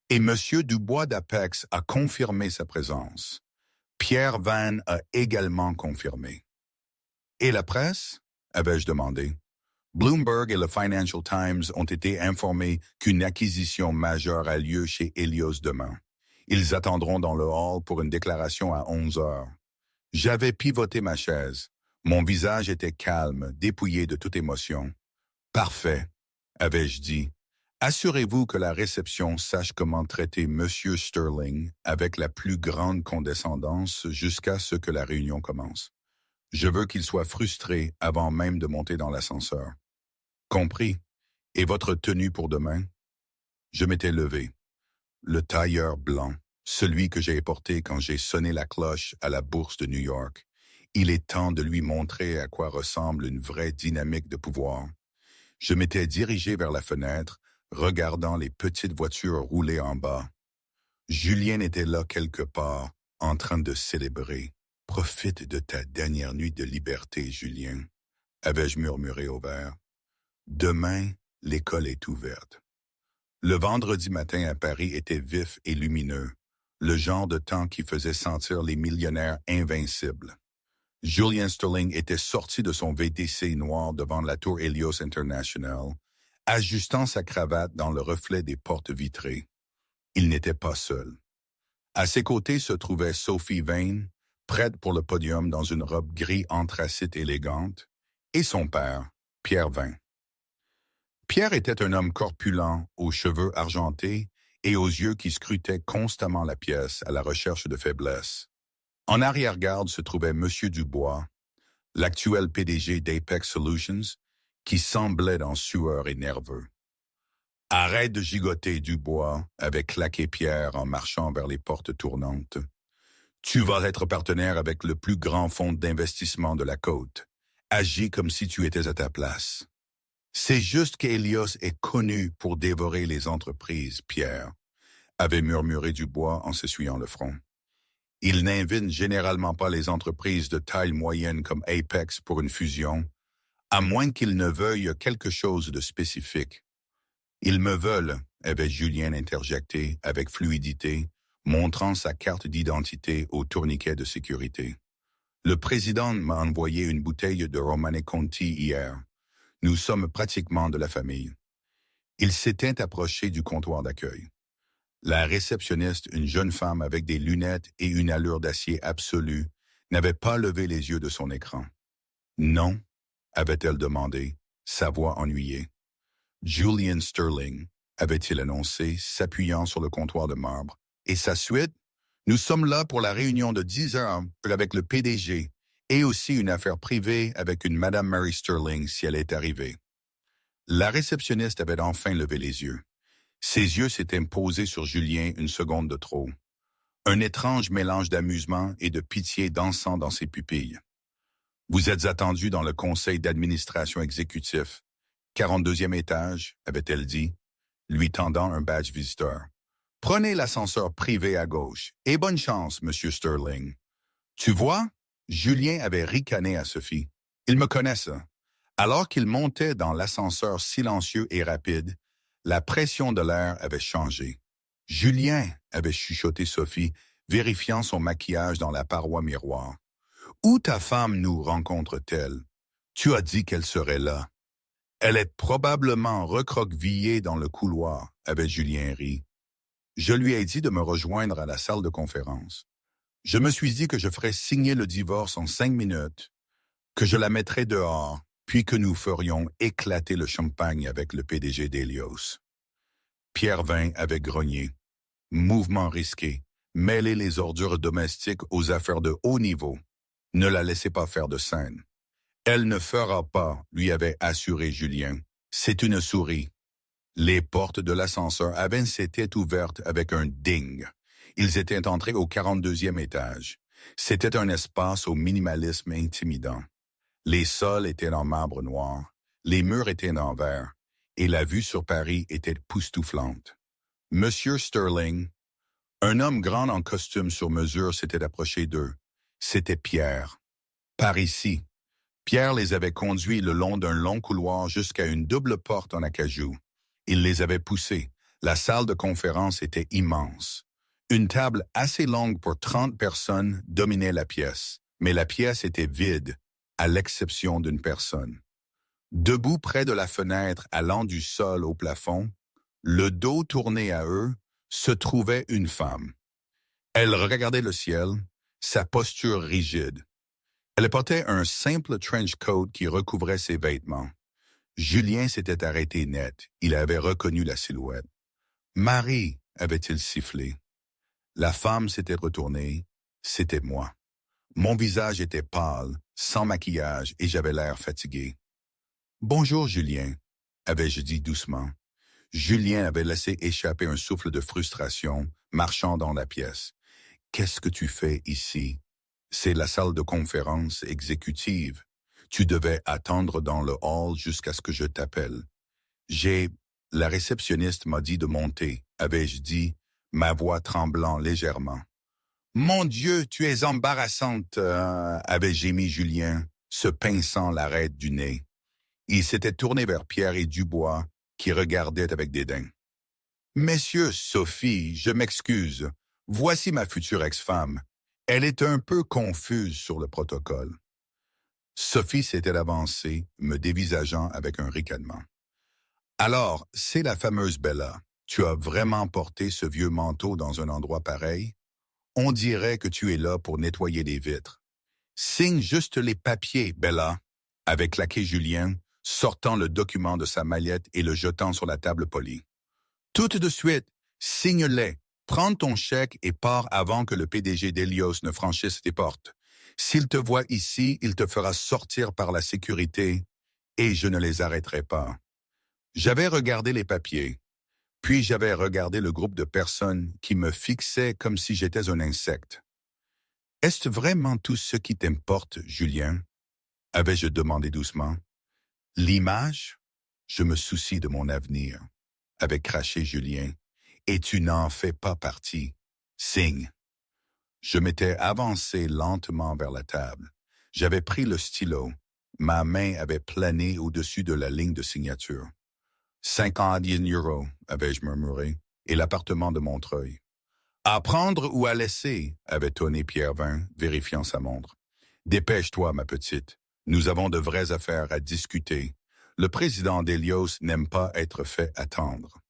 Et M. Dubois d'Apex a confirmé sa présence. Pierre Van a également confirmé. Et la presse? Avais-je demandé. Bloomberg et le Financial Times ont été informés qu'une acquisition majeure a lieu chez Helios demain. Ils attendront dans le hall pour une déclaration à 11 heures. J'avais pivoté ma chaise. Mon visage était calme, dépouillé de toute émotion. Parfait, avais-je dit. Assurez-vous que la réception sache comment traiter M. Sterling avec la plus grande condescendance jusqu'à ce que la réunion commence. Je veux qu'il soit frustré avant même de monter dans l'ascenseur. Compris. Et votre tenue pour demain? Je m'étais levé. Le tailleur blanc, celui que j'ai porté quand j'ai sonné la cloche à la bourse de New York. Il est temps de lui montrer à quoi ressemble une vraie dynamique de pouvoir. Je m'étais dirigé vers la fenêtre, regardant les petites voitures rouler en bas. Julien était là quelque part, en train de célébrer. « Profite de ta dernière nuit de liberté, Julien, » avais-je murmuré au verre. Demain, l'école est ouverte. Le vendredi matin à Paris était vif et lumineux, le genre de temps qui faisait sentir les millionnaires invincibles. Julian Sterling était sorti de son VTC noir devant la tour Helios International, ajustant sa cravate dans le reflet des portes vitrées. Il n'était pas seul. À ses côtés se trouvait Sophie Vane, prête pour le podium dans une robe gris anthracite élégante, et son père, Pierre Vane. Pierre était un homme corpulent, aux cheveux argentés et aux yeux qui scrutaient constamment la pièce à la recherche de faiblesse. En arrière-garde se trouvait M. Dubois, l'actuel PDG d'Apex Solutions, qui semblait en sueur et nerveux. « Arrête de gigoter, Dubois », avait claqué Pierre en marchant vers les portes tournantes. « Tu vas être partenaire avec le plus grand fonds d'investissement de la côte. Agis comme si tu étais à ta place. » C'est juste qu'Helios est connu pour dévorer les entreprises, Pierre, avait murmuré Dubois en s'essuyant le front. Il n'invite généralement pas les entreprises de taille moyenne comme Apex pour une fusion, à moins qu'ils ne veuillent quelque chose de spécifique. Ils me veulent, avait Julien interjecté avec fluidité, montrant sa carte d'identité au tourniquet de sécurité. Le président m'a envoyé une bouteille de Romanée Conti hier. Nous sommes pratiquement de la famille. Il s'était approché du comptoir d'accueil. La réceptionniste, une jeune femme avec des lunettes et une allure d'acier absolue, n'avait pas levé les yeux de son écran. « Non » avait-elle demandé, sa voix ennuyée. « Julian Sterling » avait-il annoncé, s'appuyant sur le comptoir de marbre. « Et sa suite? Nous sommes là pour la réunion de 10 heures avec le PDG. Et aussi une affaire privée avec une Madame Mary Sterling si elle est arrivée. » La réceptionniste avait enfin levé les yeux. Ses yeux s'étaient posés sur Julien une seconde de trop. Un étrange mélange d'amusement et de pitié dansant dans ses pupilles. « Vous êtes attendu dans le conseil d'administration exécutif. 42e étage, avait-elle dit, lui tendant un badge visiteur. « Prenez l'ascenseur privé à gauche. Et bonne chance, Monsieur Sterling. » Tu vois? Julien avait ricané à Sophie. Il me connaît ça. Alors qu'il montait dans l'ascenseur silencieux et rapide, la pression de l'air avait changé. Julien, avait chuchoté Sophie, vérifiant son maquillage dans la paroi miroir. Où ta femme nous rencontre-t-elle? Tu as dit qu'elle serait là. Elle est probablement recroquevillée dans le couloir, avait Julien ri. Je lui ai dit de me rejoindre à la salle de conférence. Je me suis dit que je ferais signer le divorce en 5 minutes, que je la mettrais dehors, puis que nous ferions éclater le champagne avec le PDG d'Helios. Pierre Vane avait grogné. Mouvement risqué. Mêler les ordures domestiques aux affaires de haut niveau. Ne la laissez pas faire de scène. Elle ne fera pas, lui avait assuré Julien. C'est une souris. Les portes de l'ascenseur avaient s'étaient ouvertes avec un ding. Ils étaient entrés au 42e étage. C'était un espace au minimalisme intimidant. Les sols étaient en marbre noir, les murs étaient en verre, et la vue sur Paris était époustouflante. Monsieur Sterling, un homme grand en costume sur mesure s'était approché d'eux. C'était Pierre. « Par ici. » Pierre les avait conduits le long d'un long couloir jusqu'à une double porte en acajou. Il les avait poussés. La salle de conférence était immense. Une table assez longue pour 30 personnes dominait la pièce, mais la pièce était vide, à l'exception d'une personne. Debout près de la fenêtre allant du sol au plafond, le dos tourné à eux, se trouvait une femme. Elle regardait le ciel, sa posture rigide. Elle portait un simple trench coat qui recouvrait ses vêtements. Julien s'était arrêté net. Il avait reconnu la silhouette. « Marie » avait-il sifflé. La femme s'était retournée. C'était moi. Mon visage était pâle, sans maquillage, et j'avais l'air fatigué. « Bonjour, Julien » avais-je dit doucement. Julien avait laissé échapper un souffle de frustration, marchant dans la pièce. « Qu'est-ce que tu fais ici? C'est la salle de conférence exécutive. Tu devais attendre dans le hall jusqu'à ce que je t'appelle. » La réceptionniste m'a dit de monter, avais-je dit, ma voix tremblant légèrement. « Mon Dieu, tu es embarrassante, avait gémi Julien, se pinçant l'arête du nez. Il s'était tourné vers Pierre et Dubois, qui regardaient avec dédain. « Messieurs, Sophie, je m'excuse. Voici ma future ex-femme. Elle est un peu confuse sur le protocole. » Sophie s'était avancée, me dévisageant avec un ricanement. « Alors, c'est la fameuse Bella. Tu as vraiment porté ce vieux manteau dans un endroit pareil? On dirait que tu es là pour nettoyer les vitres. Signe juste les papiers, Bella, » avait claqué Julien, sortant le document de sa mallette et le jetant sur la table polie. « Tout de suite, signe-les. Prends ton chèque et pars avant que le PDG d'Hélios ne franchisse tes portes. S'il te voit ici, il te fera sortir par la sécurité et je ne les arrêterai pas. » J'avais regardé les papiers, puis j'avais regardé le groupe de personnes qui me fixaient comme si j'étais un insecte. « Est-ce vraiment tout ce qui t'importe, Julien ?» avais-je demandé doucement. « L'image? Je me soucie de mon avenir, » avait craché Julien. « Et tu n'en fais pas partie. Signe. » Je m'étais avancé lentement vers la table. J'avais pris le stylo. Ma main avait plané au-dessus de la ligne de signature. 50 €, avais-je murmuré, et l'appartement de Montreuil. « À prendre ou à laisser » avait tonné Pierrevin, vérifiant sa montre. « Dépêche-toi, ma petite. Nous avons de vraies affaires à discuter. Le président d'Hélios n'aime pas être fait attendre. »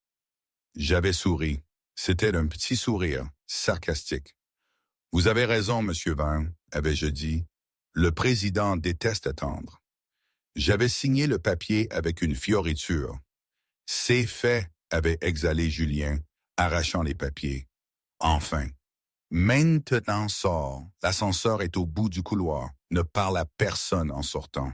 J'avais souri. C'était un petit sourire, sarcastique. « Vous avez raison, monsieur Vin, » avais-je dit. « Le président déteste attendre. » J'avais signé le papier avec une fioriture. « C'est fait, » avait exhalé Julien, arrachant les papiers. « Enfin. Maintenant sors. L'ascenseur est au bout du couloir. Ne parle à personne en sortant. »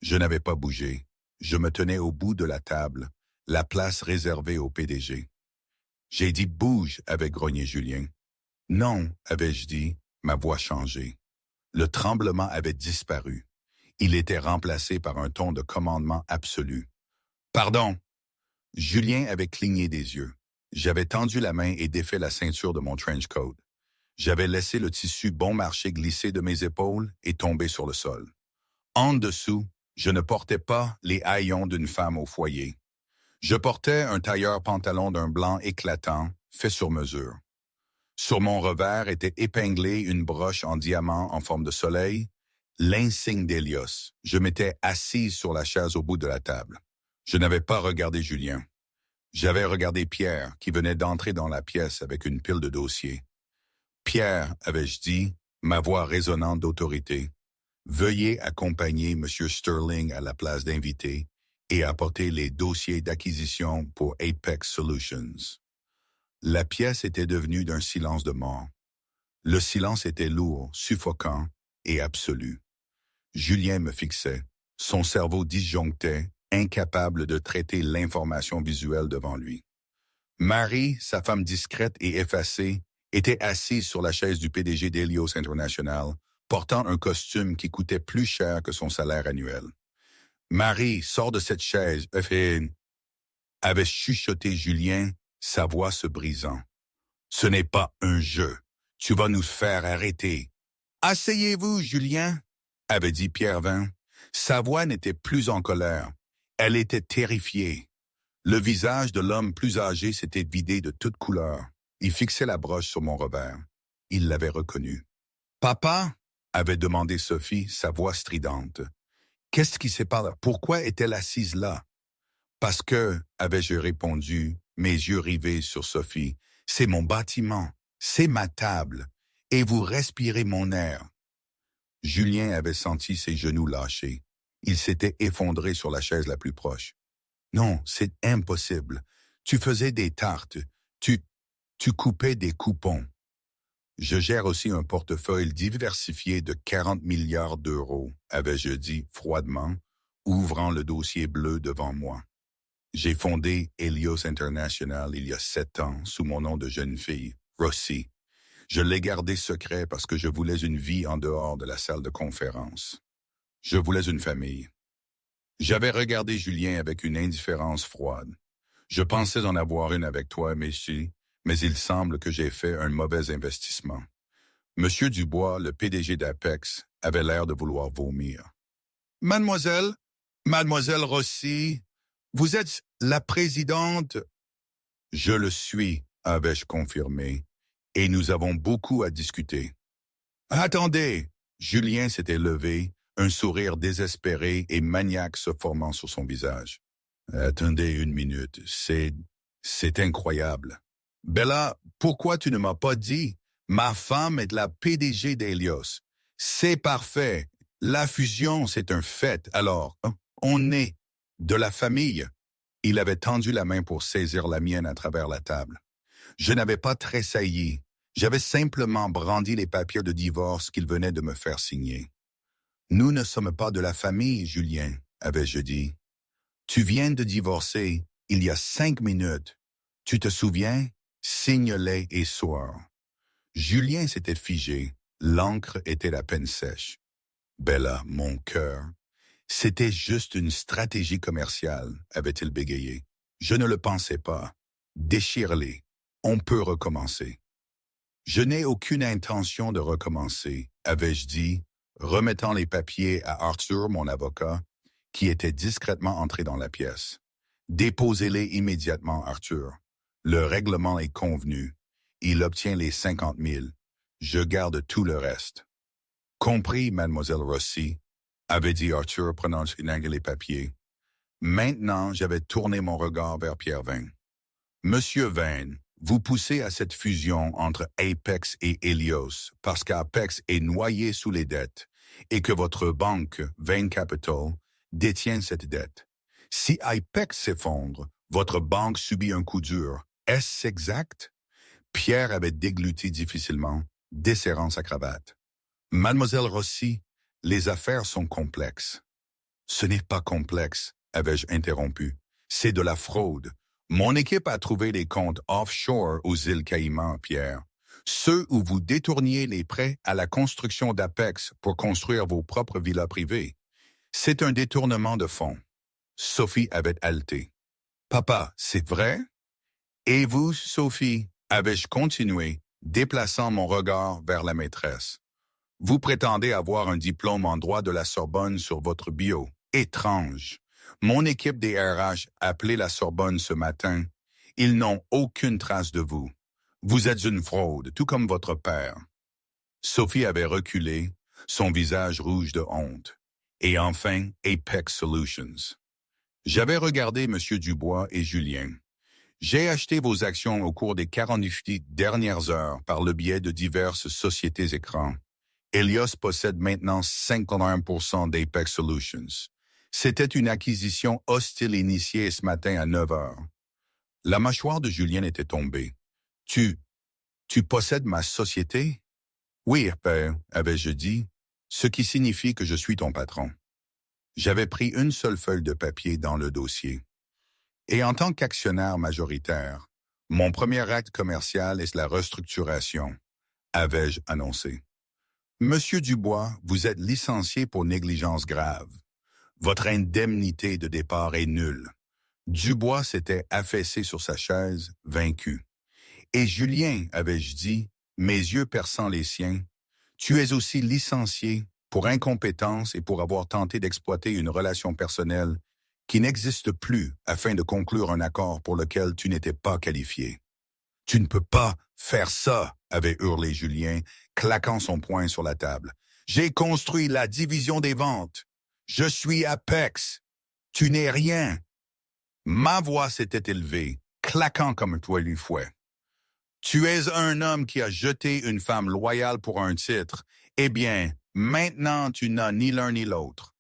Je n'avais pas bougé. Je me tenais au bout de la table, la place réservée au PDG. « J'ai dit bouge » avait grogné Julien. « Non » avais-je dit, ma voix changée. Le tremblement avait disparu. Il était remplacé par un ton de commandement absolu. « Pardon » Julien avait cligné des yeux. J'avais tendu la main et défait la ceinture de mon trench coat. J'avais laissé le tissu bon marché glisser de mes épaules et tomber sur le sol. En dessous, je ne portais pas les haillons d'une femme au foyer. Je portais un tailleur pantalon d'un blanc éclatant, fait sur mesure. Sur mon revers était épinglée une broche en diamant en forme de soleil, l'insigne d'Hélios. Je m'étais assise sur la chaise au bout de la table. Je n'avais pas regardé Julien. J'avais regardé Pierre, qui venait d'entrer dans la pièce avec une pile de dossiers. « Pierre, » avais-je dit, ma voix résonnante d'autorité, « veuillez accompagner M. Sterling à la place d'invité et apporter les dossiers d'acquisition pour Apex Solutions. » La pièce était devenue d'un silence de mort. Le silence était lourd, suffocant et absolu. Julien me fixait. Son cerveau disjonctait, incapable de traiter l'information visuelle devant lui. Marie, sa femme discrète et effacée, était assise sur la chaise du PDG d'Hélios International, portant un costume qui coûtait plus cher que son salaire annuel. « Marie, sors de cette chaise, » avait chuchoté Julien, sa voix se brisant. « Ce n'est pas un jeu. Tu vas nous faire arrêter. »« Asseyez-vous, Julien, » avait dit Pierrevin. Sa voix n'était plus en colère. Elle était terrifiée. Le visage de l'homme plus âgé s'était vidé de toute couleur. Il fixait la broche sur mon revers. Il l'avait reconnu. « Papa ?» avait demandé Sophie, sa voix stridente. « Qu'est-ce qui s'est passé? Pourquoi est-elle assise là? » « Parce que, avais-je répondu, mes yeux rivés sur Sophie, c'est mon bâtiment, c'est ma table, et vous respirez mon air. » Julien avait senti ses genoux lâcher. Il s'était effondré sur la chaise la plus proche. « Non, c'est impossible. Tu faisais des tartes. Tu coupais des coupons. » « Je gère aussi un portefeuille diversifié de 40 milliards d'euros, avais-je dit froidement, ouvrant le dossier bleu devant moi. J'ai fondé Helios International il y a 7 ans sous mon nom de jeune fille, Rossi. Je l'ai gardé secret parce que je voulais une vie en dehors de la salle de conférence. Je voulais une famille. J'avais regardé Julien avec une indifférence froide. Je pensais en avoir une avec toi, Messi, mais il semble que j'ai fait un mauvais investissement. Monsieur Dubois, le PDG d'Apex, avait l'air de vouloir vomir. « Mademoiselle Rossi, vous êtes la présidente. » « Je le suis, avais-je confirmé, et nous avons beaucoup à discuter. »« Attendez !» Julien s'était levé, un sourire désespéré et maniaque se formant sur son visage. « Attendez une minute, c'est incroyable. »« Bella, pourquoi tu ne m'as pas dit? Ma femme est la PDG d'Helios. C'est parfait. La fusion, c'est un fait. Alors, on est de la famille. » Il avait tendu la main pour saisir la mienne à travers la table. Je n'avais pas tressailli. J'avais simplement brandi les papiers de divorce qu'il venait de me faire signer. « Nous ne sommes pas de la famille, Julien, » avais-je dit. « Tu viens de divorcer il y a 5 minutes. Tu te souviens? Signe-les et soir. » Julien s'était figé. L'encre était à peine sèche. « Bella, mon cœur. » C'était juste une stratégie commerciale, avait-il bégayé. Je ne le pensais pas. Déchire-les. On peut recommencer. Je n'ai aucune intention de recommencer, avais-je dit, remettant les papiers à Arthur, mon avocat, qui était discrètement entré dans la pièce. Déposez-les immédiatement, Arthur. Le règlement est convenu. Il obtient les 50 000. Je garde tout le reste. Compris, mademoiselle Rossi, avait dit Arthur, prenant une angle les papiers. Maintenant, j'avais tourné mon regard vers Pierre Vane. Monsieur Vane, vous poussez à cette fusion entre Apex et Helios parce qu'Apex est noyé sous les dettes et que votre banque, Vane Capital, détient cette dette. Si Apex s'effondre, votre banque subit un coup dur. Est-ce exact? Pierre avait dégluti difficilement, desserrant sa cravate. Mademoiselle Rossi, les affaires sont complexes. Ce n'est pas complexe, avais-je interrompu. C'est de la fraude. Mon équipe a trouvé des comptes offshore aux îles Caïmans, Pierre. Ceux où vous détourniez les prêts à la construction d'Apex pour construire vos propres villas privées. C'est un détournement de fonds. Sophie avait haleté. Papa, c'est vrai? Et vous, Sophie, avais-je continué, déplaçant mon regard vers la maîtresse. Vous prétendez avoir un diplôme en droit de la Sorbonne sur votre bio. Étrange. Mon équipe des RH a appelé la Sorbonne ce matin. Ils n'ont aucune trace de vous. Vous êtes une fraude, tout comme votre père. Sophie avait reculé, son visage rouge de honte. Et enfin, Apex Solutions. J'avais regardé M. Dubois et Julien. J'ai acheté vos actions au cours des 48 dernières heures par le biais de diverses sociétés écrans. Helios possède maintenant 51% d'Apex Solutions. C'était une acquisition hostile initiée ce matin à 9 heures. La mâchoire de Julien était tombée. Tu possèdes ma société? Oui, père, avais-je dit, ce qui signifie que je suis ton patron. J'avais pris une seule feuille de papier dans le dossier. Et en tant qu'actionnaire majoritaire, mon premier acte commercial est la restructuration, avais-je annoncé. Monsieur Dubois, vous êtes licencié pour négligence grave. Votre indemnité de départ est nulle. Dubois s'était affaissé sur sa chaise, vaincu. Et Julien, avais-je dit, mes yeux perçant les siens, tu es aussi licencié pour incompétence et pour avoir tenté d'exploiter une relation personnelle qui n'existe plus afin de conclure un accord pour lequel tu n'étais pas qualifié. Tu ne peux pas faire ça, avait hurlé Julien, claquant son poing sur la table. J'ai construit la division des ventes. Je suis Apex. Tu n'es rien. Ma voix s'était élevée, claquant comme un poilu fouet. Tu es un homme qui a jeté une femme loyale pour un titre. Eh bien, maintenant tu n'as ni l'un ni l'autre.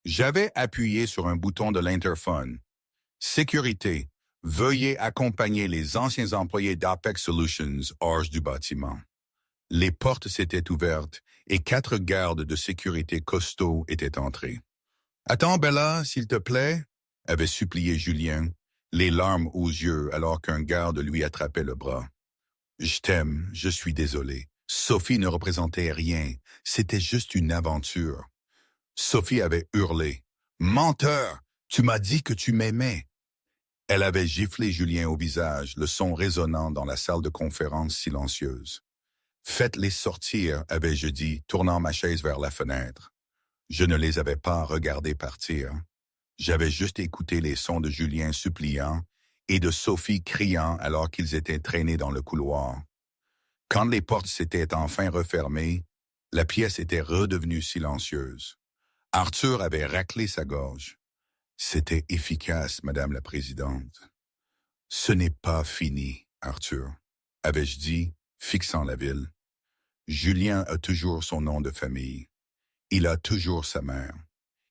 J'avais appuyé sur un bouton de l'interphone. Sécurité, veuillez accompagner les anciens employés d'Apex Solutions hors du bâtiment. Les portes s'étaient ouvertes et 4 gardes de sécurité costauds étaient entrés. « Attends, Bella, s'il te plaît » avait supplié Julien, les larmes aux yeux alors qu'un garde lui attrapait le bras. « Je t'aime, je suis désolé. Sophie ne représentait rien, c'était juste une aventure. » Sophie avait hurlé. « Menteur, tu m'as dit que tu m'aimais. » Elle avait giflé Julien au visage, le son résonnant dans la salle de conférence silencieuse. « Faites-les sortir, avais-je dit, tournant ma chaise vers la fenêtre. Je ne les avais pas regardés partir. J'avais juste écouté les sons de Julien suppliant et de Sophie criant alors qu'ils étaient traînés dans le couloir. Quand les portes s'étaient enfin refermées, la pièce était redevenue silencieuse. Arthur avait raclé sa gorge. « C'était efficace, Madame la Présidente. »« Ce n'est pas fini, Arthur, avais-je dit, fixant la ville. Julien a toujours son nom de famille. Il a toujours sa mère.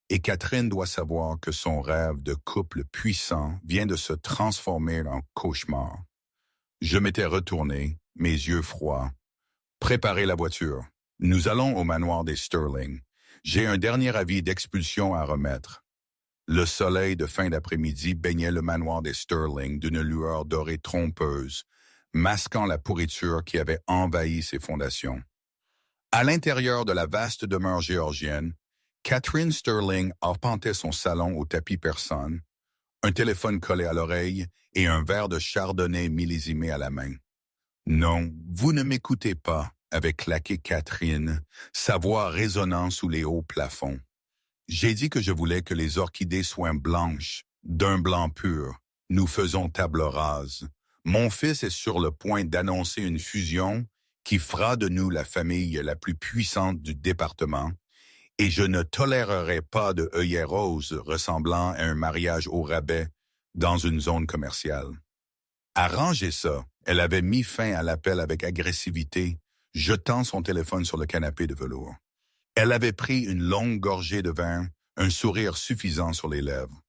Et Catherine doit savoir que son rêve de couple puissant vient de se transformer en cauchemar. » Je m'étais retourné, mes yeux froids. « Préparez la voiture. Nous allons au manoir des Sterling. J'ai un dernier avis d'expulsion à remettre. » Le soleil de fin d'après-midi baignait le manoir des Sterling d'une lueur dorée trompeuse, masquant la pourriture qui avait envahi ses fondations. À l'intérieur de la vaste demeure géorgienne, Catherine Sterling arpentait son salon au tapis persane, un téléphone collé à l'oreille et un verre de chardonnay millésimé à la main. « Non, vous ne m'écoutez pas », avait claqué Catherine, sa voix résonnant sous les hauts plafonds. « J'ai dit que je voulais que les orchidées soient blanches, d'un blanc pur. Nous faisons table rase. Mon fils est sur le point d'annoncer une fusion qui fera de nous la famille la plus puissante du département, et je ne tolérerai pas de œillets roses ressemblant à un mariage au rabais dans une zone commerciale. » Arrangez ça, elle avait mis fin à l'appel avec agressivité, jetant son téléphone sur le canapé de velours. Elle avait pris une longue gorgée de vin, un sourire suffisant sur les lèvres.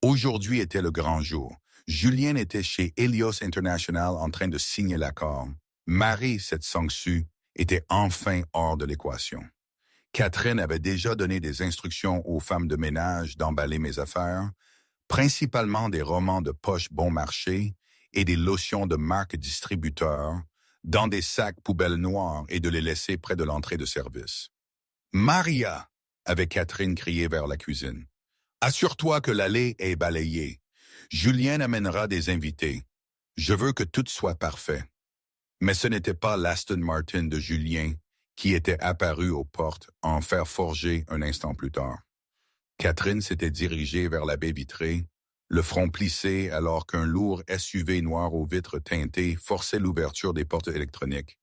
Aujourd'hui était le grand jour. Julien était chez Helios International en train de signer l'accord. Marie, cette sangsue, était enfin hors de l'équation. Catherine avait déjà donné des instructions aux femmes de ménage d'emballer mes affaires, principalement des romans de poche bon marché et des lotions de marque distributeur, dans des sacs poubelles noirs et de les laisser près de l'entrée de service. « Maria !» avait Catherine crié vers la cuisine. « Assure-toi que l'allée est balayée. Julien amènera des invités. Je veux que tout soit parfait. » Mais ce n'était pas l'Aston Martin de Julien qui était apparu aux portes en fer forgé un instant plus tard. Catherine s'était dirigée vers la baie vitrée, le front plissé alors qu'un lourd SUV noir aux vitres teintées forçait l'ouverture des portes électroniques.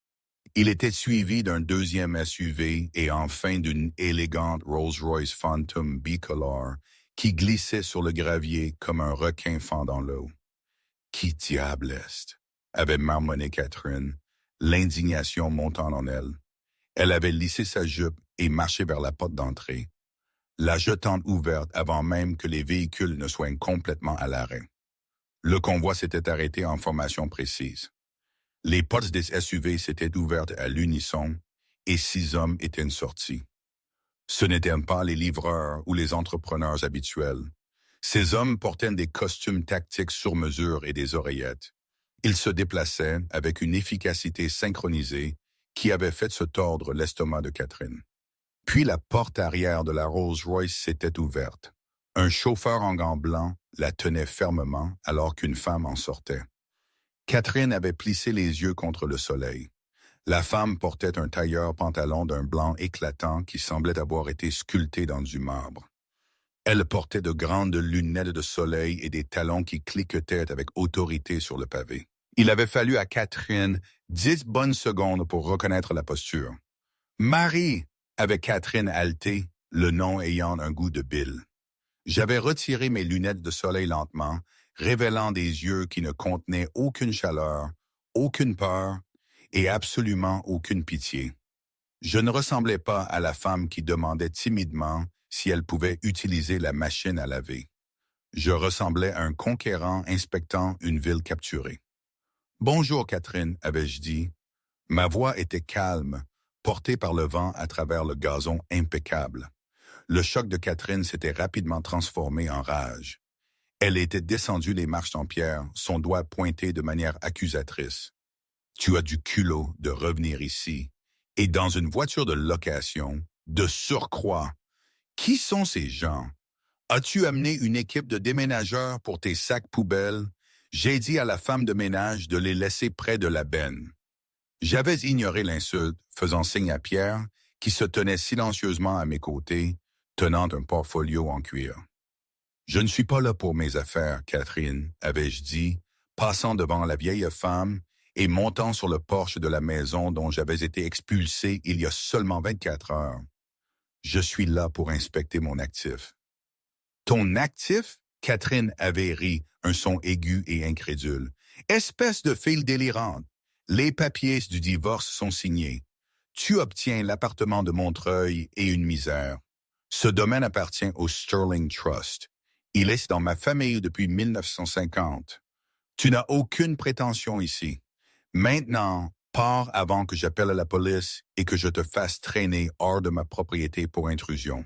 Il était suivi d'un deuxième SUV et enfin d'une élégante Rolls-Royce Phantom bicolore qui glissait sur le gravier comme un requin fendant l'eau. « Qui diable est ?» avait marmonné Catherine, l'indignation montant en elle. Elle avait lissé sa jupe et marché vers la porte d'entrée, la jetant ouverte avant même que les véhicules ne soient complètement à l'arrêt. Le convoi s'était arrêté en formation précise. Les portes des SUV s'étaient ouvertes à l'unisson et 6 hommes étaient sortis. Ce n'étaient pas les livreurs ou les entrepreneurs habituels. Ces hommes portaient des costumes tactiques sur mesure et des oreillettes. Ils se déplaçaient avec une efficacité synchronisée qui avait fait se tordre l'estomac de Catherine. Puis la porte arrière de la Rolls-Royce s'était ouverte. Un chauffeur en gants blancs la tenait fermement alors qu'une femme en sortait. Catherine avait plissé les yeux contre le soleil. La femme portait un tailleur pantalon d'un blanc éclatant qui semblait avoir été sculpté dans du marbre. Elle portait de grandes lunettes de soleil et des talons qui cliquetaient avec autorité sur le pavé. Il avait fallu à Catherine 10 bonnes secondes pour reconnaître la posture. Marie, avait Catherine haleté, le nom ayant un goût de bile. J'avais retiré mes lunettes de soleil lentement, révélant des yeux qui ne contenaient aucune chaleur, aucune peur et absolument aucune pitié. Je ne ressemblais pas à la femme qui demandait timidement si elle pouvait utiliser la machine à laver. Je ressemblais à un conquérant inspectant une ville capturée. « Bonjour, Catherine, avais-je dit. Ma voix était calme, portée par le vent à travers le gazon impeccable. Le choc de Catherine s'était rapidement transformé en rage. Elle était descendue les marches en pierre, son doigt pointé de manière accusatrice. « Tu as du culot de revenir ici. Et dans une voiture de location, de surcroît. Qui sont ces gens? As-tu amené une équipe de déménageurs pour tes sacs poubelles? J'ai dit à la femme de ménage de les laisser près de la benne. » J'avais ignoré l'insulte, faisant signe à Pierre, qui se tenait silencieusement à mes côtés, tenant un portfolio en cuir. « Je ne suis pas là pour mes affaires, Catherine, avais-je dit, passant devant la vieille femme et montant sur le porche de la maison dont j'avais été expulsé il y a seulement 24 heures. Je suis là pour inspecter mon actif. »« Ton actif? » Catherine avait ri, un son aigu et incrédule. « Espèce de fille délirante. Les papiers du divorce sont signés. Tu obtiens l'appartement de Montreuil et une misère. Ce domaine appartient au Sterling Trust. Il est dans ma famille depuis 1950. Tu n'as aucune prétention ici. Maintenant, pars avant que j'appelle la police et que je te fasse traîner hors de ma propriété pour intrusion. »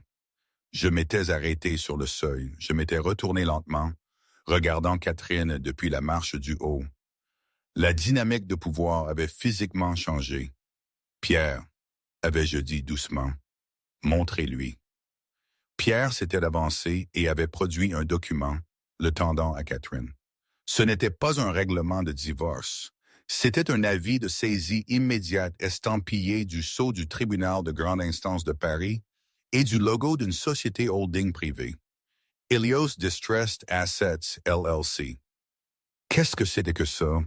Je m'étais arrêté sur le seuil. Je m'étais retourné lentement, regardant Catherine depuis la marche du haut. La dynamique de pouvoir avait physiquement changé. « Pierre, » avais-je dit doucement, « montrez-lui. » Pierre s'était avancé et avait produit un document, le tendant à Catherine. Ce n'était pas un règlement de divorce. C'était un avis de saisie immédiate estampillé du sceau du tribunal de grande instance de Paris et du logo d'une société holding privée. Helios Distressed Assets, LLC. Qu'est-ce que c'était que ça?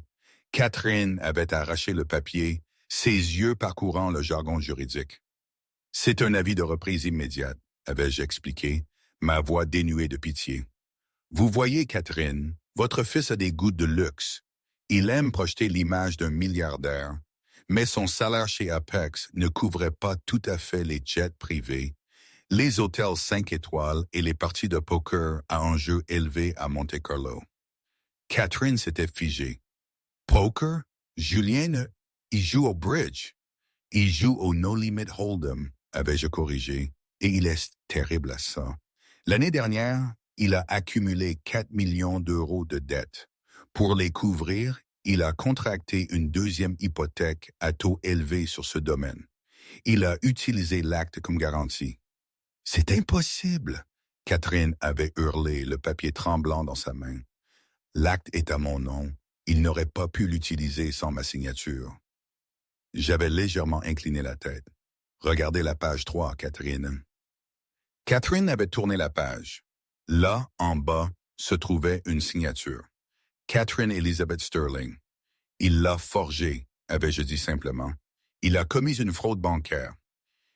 Catherine avait arraché le papier, ses yeux parcourant le jargon juridique. « C'est un avis de reprise immédiate, » avais-je expliqué, ma voix dénuée de pitié. « Vous voyez, Catherine, votre fils a des goûts de luxe. Il aime projeter l'image d'un milliardaire, mais son salaire chez Apex ne couvrait pas tout à fait les jets privés, les hôtels 5 étoiles et les parties de poker à enjeux élevés à Monte-Carlo. » Catherine s'était figée. « Poker? Julien, il joue au bridge. Il joue au No Limit Hold'em, avais-je corrigé, et il est terrible à ça. L'année dernière, il a accumulé 4 millions d'euros de dettes. Pour les couvrir, il a contracté une deuxième hypothèque à taux élevé sur ce domaine. Il a utilisé l'acte comme garantie. »« C'est impossible !» Catherine avait hurlé, le papier tremblant dans sa main. « L'acte est à mon nom. Il n'aurait pas pu l'utiliser sans ma signature. » J'avais légèrement incliné la tête. « Regardez la page 3, Catherine. » Catherine avait tourné la page. Là, en bas, se trouvait une signature. Catherine Elizabeth Sterling. Il l'a forgée, avais-je dit simplement. Il a commis une fraude bancaire.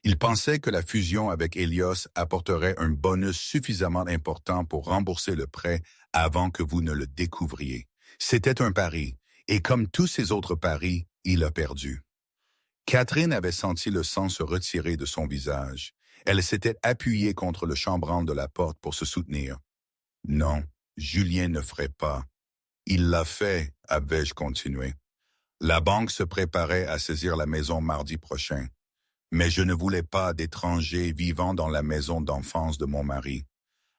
Il pensait que la fusion avec Helios apporterait un bonus suffisamment important pour rembourser le prêt avant que vous ne le découvriez. C'était un pari, et comme tous ses autres paris, il a perdu. Catherine avait senti le sang se retirer de son visage. Elle s'était appuyée contre le chambranle de la porte pour se soutenir. « Non, Julien ne ferait pas. » « Il l'a fait, avais-je continué. La banque se préparait à saisir la maison mardi prochain. Mais je ne voulais pas d'étrangers vivant dans la maison d'enfance de mon mari.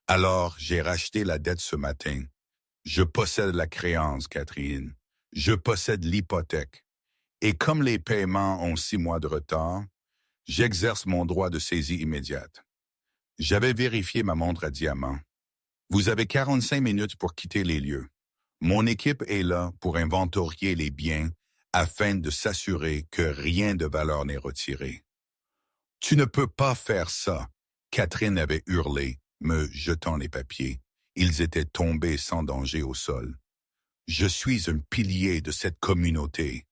Alors, j'ai racheté la dette ce matin. Je possède la créance, Catherine. Je possède l'hypothèque. Et comme les paiements ont 6 mois de retard, j'exerce mon droit de saisie immédiate. J'avais vérifié ma montre à diamant. Vous avez 45 minutes pour quitter les lieux. Mon équipe est là pour inventorier les biens afin de s'assurer que rien de valeur n'est retiré. « Tu ne peux pas faire ça !» Catherine avait hurlé, me jetant les papiers. Ils étaient tombés sans danger au sol. « Je suis un pilier de cette communauté.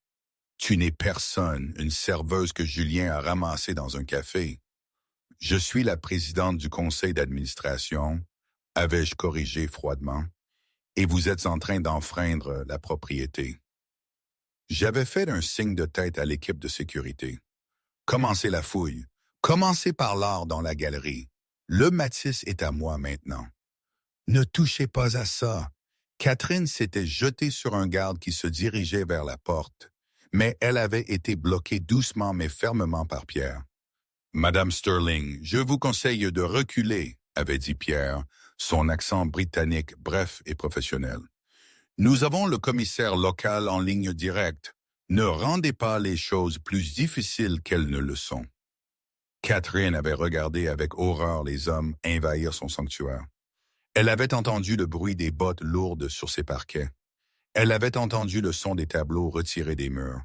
Tu n'es personne, une serveuse que Julien a ramassée dans un café. Je suis la présidente du conseil d'administration, avais-je corrigé froidement, et vous êtes en train d'enfreindre la propriété. » J'avais fait un signe de tête à l'équipe de sécurité. « Commencez la fouille. Commencez par l'art dans la galerie. Le Matisse est à moi maintenant. » « Ne touchez pas à ça. » Catherine s'était jetée sur un garde qui se dirigeait vers la porte, mais elle avait été bloquée doucement mais fermement par Pierre. « Madame Sterling, je vous conseille de reculer, » avait dit Pierre, son accent britannique bref et professionnel. « Nous avons le commissaire local en ligne directe. Ne rendez pas les choses plus difficiles qu'elles ne le sont. » Catherine avait regardé avec horreur les hommes envahir son sanctuaire. Elle avait entendu le bruit des bottes lourdes sur ses parquets. Elle avait entendu le son des tableaux retirés des murs.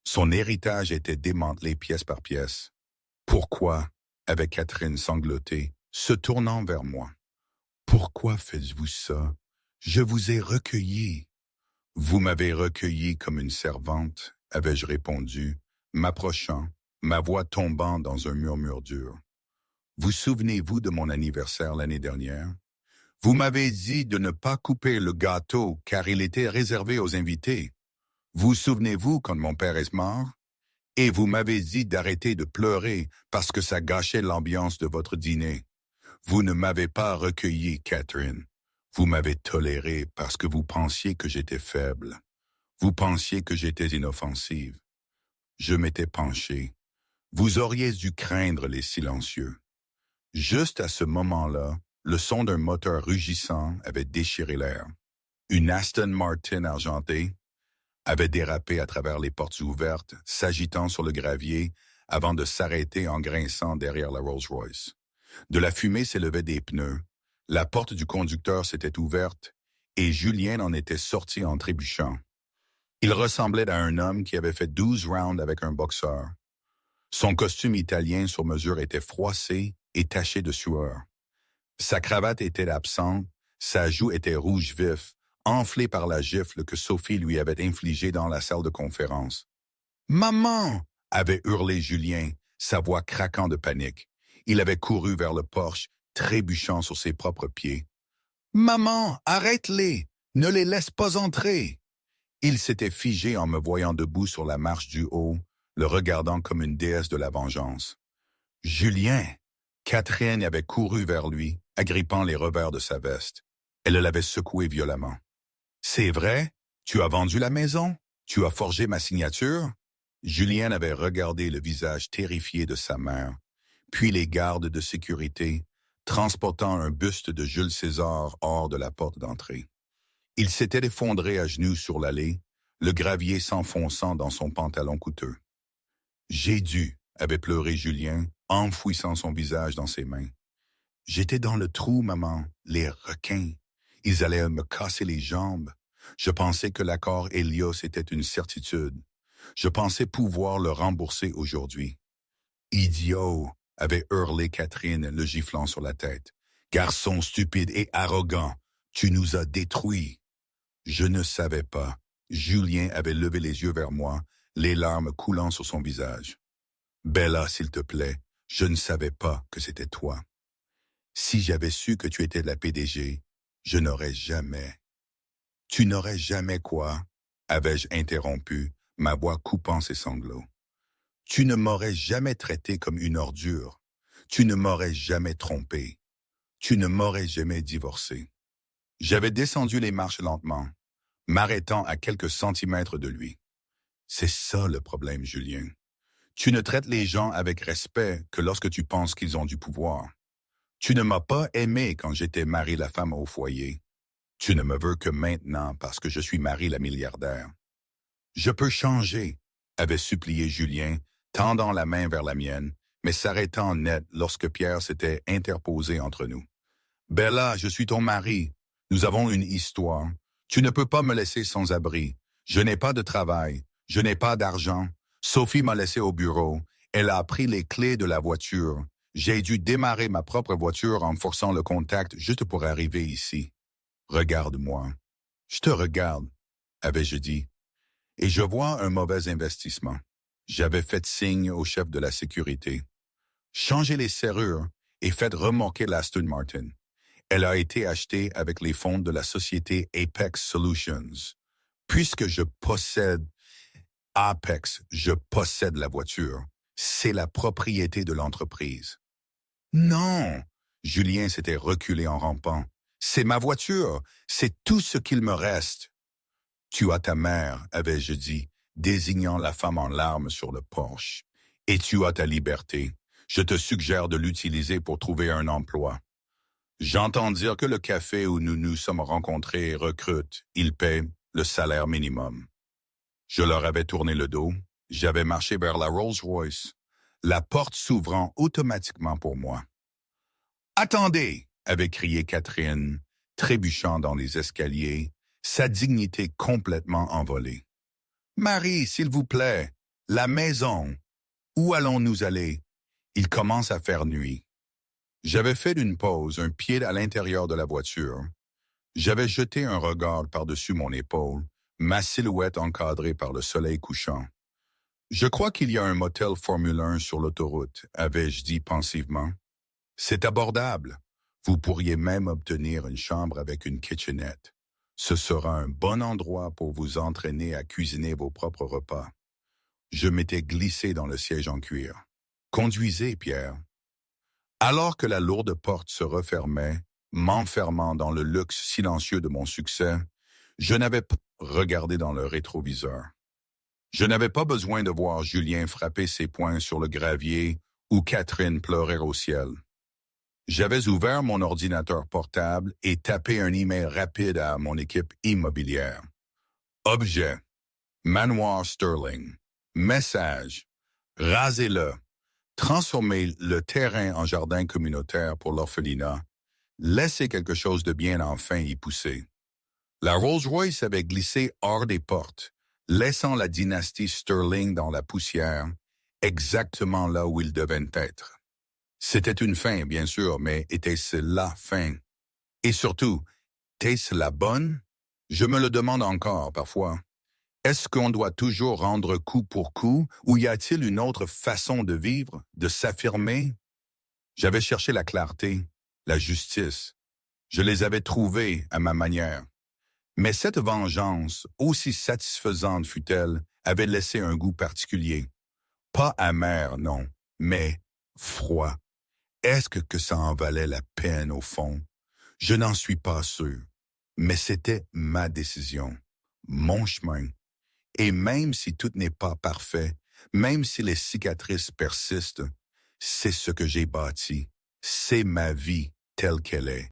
Son héritage était démantelé pièce par pièce. « Pourquoi ?» avait Catherine sangloté, se tournant vers moi. « Pourquoi faites-vous ça? Je vous ai recueilli. »« Vous m'avez recueilli comme une servante, » avais-je répondu, m'approchant, ma voix tombant dans un murmure dur. « Vous souvenez-vous de mon anniversaire l'année dernière? Vous m'avez dit de ne pas couper le gâteau car il était réservé aux invités. Vous souvenez-vous quand mon père est mort? Et vous m'avez dit d'arrêter de pleurer parce que ça gâchait l'ambiance de votre dîner. Vous ne m'avez pas recueilli, Catherine. Vous m'avez toléré parce que vous pensiez que j'étais faible. Vous pensiez que j'étais inoffensive. Je m'étais penché. Vous auriez dû craindre les silencieux. » Juste à ce moment-là, le son d'un moteur rugissant avait déchiré l'air. Une Aston Martin argentée avait dérapé à travers les portes ouvertes, s'agitant sur le gravier avant de s'arrêter en grinçant derrière la Rolls-Royce. De la fumée s'élevait des pneus, la porte du conducteur s'était ouverte et Julien en était sorti en trébuchant. Il ressemblait à un homme qui avait fait 12 rounds avec un boxeur. Son costume italien sur mesure était froissé et taché de sueur. Sa cravate était absente, sa joue était rouge vif, enflée par la gifle que Sophie lui avait infligée dans la salle de conférence. « Maman !» avait hurlé Julien, sa voix craquant de panique. Il avait couru vers le porche, trébuchant sur ses propres pieds. « Maman, arrête-les! Ne les laisse pas entrer !» Il s'était figé en me voyant debout sur la marche du haut, le regardant comme une déesse de la vengeance. « Julien !» Catherine avait couru vers lui, agrippant les revers de sa veste. Elle l'avait secoué violemment. « C'est vrai? Tu as vendu la maison? Tu as forgé ma signature? » Julien avait regardé le visage terrifié de sa mère, puis les gardes de sécurité, transportant un buste de Jules César hors de la porte d'entrée. Il s'était effondré à genoux sur l'allée, le gravier s'enfonçant dans son pantalon coûteux. « J'ai dû » avait pleuré Julien, enfouissant son visage dans ses mains. « J'étais dans le trou, maman, les requins. Ils allaient me casser les jambes. Je pensais que l'accord Hélios était une certitude. Je pensais pouvoir le rembourser aujourd'hui. »« Idiot !» avait hurlé Catherine, le giflant sur la tête. « Garçon stupide et arrogant, tu nous as détruits. » Je ne savais pas. Julien avait levé les yeux vers moi, les larmes coulant sur son visage. « Bella, s'il te plaît, je ne savais pas que c'était toi. Si j'avais su que tu étais la PDG, je n'aurais jamais... » « Tu n'aurais jamais quoi ?» avais-je interrompu, ma voix coupant ses sanglots. « Tu ne m'aurais jamais traité comme une ordure. Tu ne m'aurais jamais trompé. Tu ne m'aurais jamais divorcé. » J'avais descendu les marches lentement, m'arrêtant à quelques centimètres de lui. « C'est ça le problème, Julien. Tu ne traites les gens avec respect que lorsque tu penses qu'ils ont du pouvoir. Tu ne m'as pas aimé quand j'étais Marie la femme au foyer. Tu ne me veux que maintenant parce que je suis Marie la milliardaire. »« Je peux changer, » avait supplié Julien, tendant la main vers la mienne, mais s'arrêtant net lorsque Pierre s'était interposé entre nous. « Bella, je suis ton mari. Nous avons une histoire. Tu ne peux pas me laisser sans abri. Je n'ai pas de travail. Je n'ai pas d'argent. Sophie m'a laissé au bureau. Elle a pris les clés de la voiture. J'ai dû démarrer ma propre voiture en forçant le contact juste pour arriver ici. Regarde-moi. Je te regarde, avais-je dit, et je vois un mauvais investissement. J'avais fait signe au chef de la sécurité. Changez les serrures et faites remorquer l'Aston Martin. Elle a été achetée avec les fonds de la société Apex Solutions. Puisque je possède Apex, je possède la voiture. C'est la propriété de l'entreprise. Non! Julien s'était reculé en rampant. C'est ma voiture. C'est tout ce qu'il me reste. Tu as ta mère, avais-je dit, désignant la femme en larmes sur le porche. Et tu as ta liberté. Je te suggère de l'utiliser pour trouver un emploi. J'entends dire que le café où nous nous sommes rencontrés recrute. Il paie le salaire minimum. Je leur avais tourné le dos. J'avais marché vers la Rolls-Royce, la porte s'ouvrant automatiquement pour moi. « Attendez !» avait crié Catherine, trébuchant dans les escaliers, sa dignité complètement envolée. « Marie, s'il vous plaît, la maison. Où allons-nous aller? Il commence à faire nuit. » J'avais fait une pause, un pied à l'intérieur de la voiture. J'avais jeté un regard par-dessus mon épaule, ma silhouette encadrée par le soleil couchant. « Je crois qu'il y a un motel Formule 1 sur l'autoroute, avais-je dit pensivement. C'est abordable. Vous pourriez même obtenir une chambre avec une kitchenette. Ce sera un bon endroit pour vous entraîner à cuisiner vos propres repas. » Je m'étais glissé dans le siège en cuir. « Conduisez, Pierre. » Alors que la lourde porte se refermait, m'enfermant dans le luxe silencieux de mon succès, je n'avais pas regardé dans le rétroviseur. Je n'avais pas besoin de voir Julien frapper ses poings sur le gravier ou Catherine pleurer au ciel. J'avais ouvert mon ordinateur portable et tapé un email rapide à mon équipe immobilière. Objet. Manoir Sterling. Message. Rasez-le. Transformez le terrain en jardin communautaire pour l'orphelinat. Laissez quelque chose de bien enfin y pousser. La Rolls-Royce avait glissé hors des portes, laissant la dynastie Sterling dans la poussière, exactement là où il devait être. C'était une fin, bien sûr, mais était-ce la fin? Et surtout, était-ce la bonne? Je me le demande encore parfois. Est-ce qu'on doit toujours rendre coup pour coup, ou y a-t-il une autre façon de vivre, de s'affirmer? J'avais cherché la clarté, la justice. Je les avais trouvées à ma manière. Mais cette vengeance, aussi satisfaisante fut-elle, avait laissé un goût particulier. Pas amer, non, mais froid. Est-ce que ça en valait la peine au fond? Je n'en suis pas sûr. Mais c'était ma décision, mon chemin. Et même si tout n'est pas parfait, même si les cicatrices persistent, c'est ce que j'ai bâti. C'est ma vie telle qu'elle est.